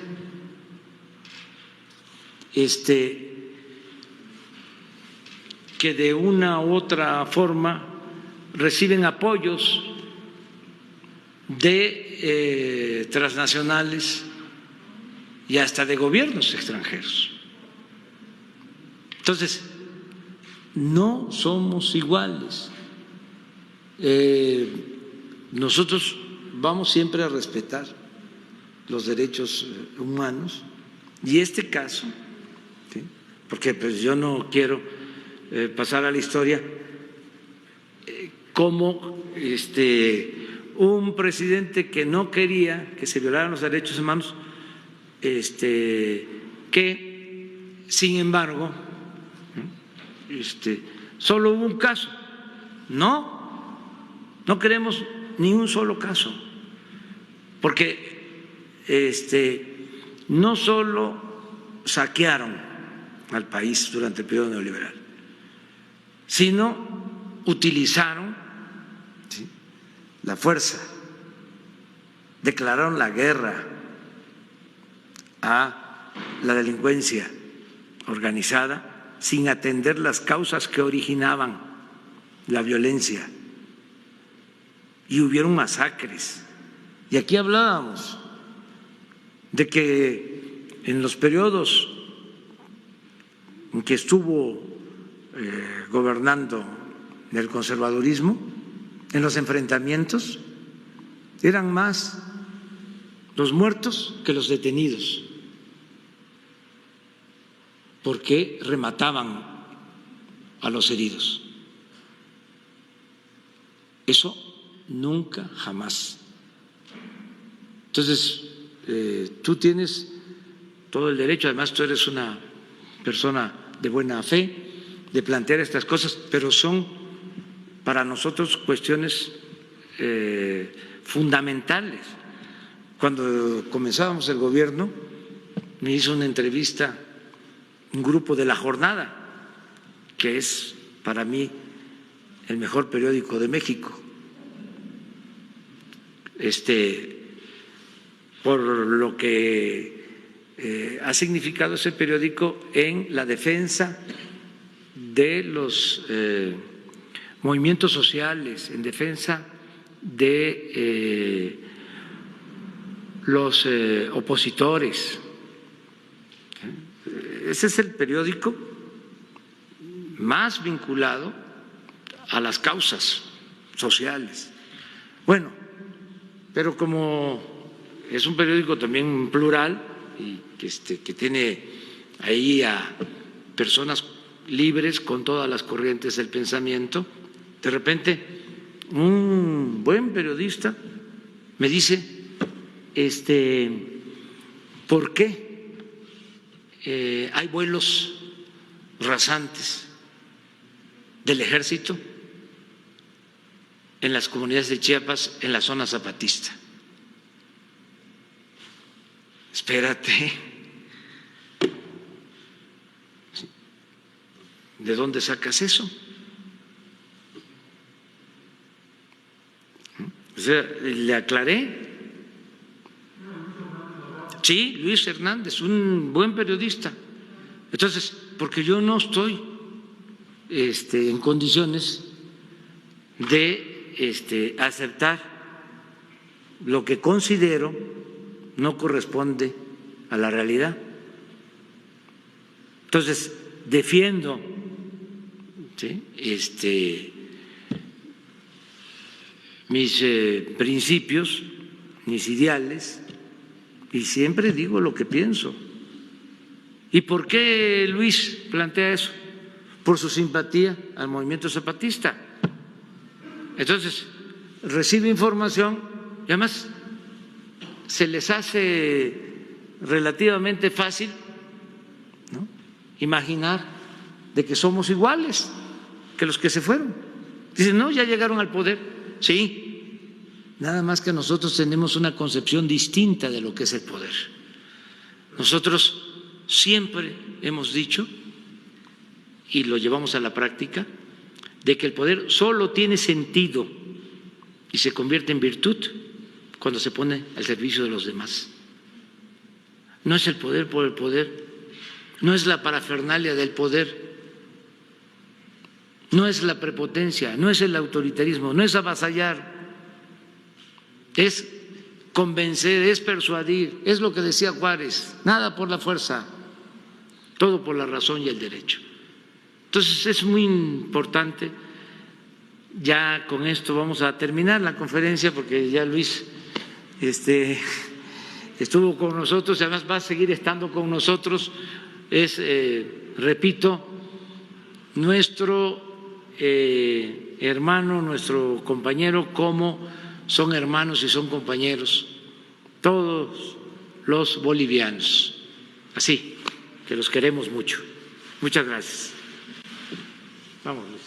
que de una u otra forma reciben apoyos de transnacionales y hasta de gobiernos extranjeros. Entonces, no somos iguales. Nosotros vamos siempre a respetar los derechos humanos y este caso, ¿sí? Porque pues yo no quiero pasar a la historia como un presidente que no quería que se violaran los derechos humanos, que sin embargo solo hubo un caso. No queremos ni un solo caso, porque no solo saquearon al país durante el periodo neoliberal, sino utilizaron, ¿sí?, la fuerza, declararon la guerra a la delincuencia organizada sin atender las causas que originaban la violencia. Y hubieron masacres. Y aquí hablábamos de que en los periodos en que estuvo gobernando el conservadurismo, en los enfrentamientos, eran más los muertos que los detenidos, porque remataban a los heridos. Eso nunca, jamás. Entonces, tú tienes todo el derecho, además tú eres una persona de buena fe, de plantear estas cosas, pero son para nosotros cuestiones fundamentales. Cuando comenzábamos el gobierno, me hizo una entrevista un grupo de La Jornada, que es para mí el mejor periódico de México, por lo que ha significado ese periódico en la defensa de los movimientos sociales, en defensa de los opositores. Ese es el periódico más vinculado a las causas sociales. Bueno, pero como es un periódico también plural y que tiene ahí a personas libres con todas las corrientes del pensamiento, de repente un buen periodista me dice, ¿por qué hay vuelos rasantes del ejército en las comunidades de Chiapas, en la zona zapatista? Espérate, ¿de dónde sacas eso? O sea, le aclaré. Sí, Luis Hernández, un buen periodista. Entonces, porque yo no estoy en condiciones de aceptar lo que considero no corresponde a la realidad. Entonces, defiendo, ¿sí?, mis principios, mis ideales, y siempre digo lo que pienso. ¿Y por qué Luis plantea eso? Por su simpatía al movimiento zapatista. Entonces, recibe información y además se les hace relativamente fácil, ¿no?, imaginar de que somos iguales que los que se fueron. Dicen, no, ya llegaron al poder. Sí, nada más que nosotros tenemos una concepción distinta de lo que es el poder. Nosotros siempre hemos dicho, y lo llevamos a la práctica, de que el poder solo tiene sentido y se convierte en virtud cuando se pone al servicio de los demás. No es el poder por el poder, no es la parafernalia del poder, no es la prepotencia, no es el autoritarismo, no es avasallar, es convencer, es persuadir, es lo que decía Juárez, nada por la fuerza, todo por la razón y el derecho. Entonces es muy importante. Ya con esto vamos a terminar la conferencia porque ya Luis estuvo con nosotros y además va a seguir estando con nosotros. Es, repito, nuestro hermano, nuestro compañero, como son hermanos y son compañeros todos los bolivianos. Así que los queremos mucho. Muchas gracias. Vamos, Luis.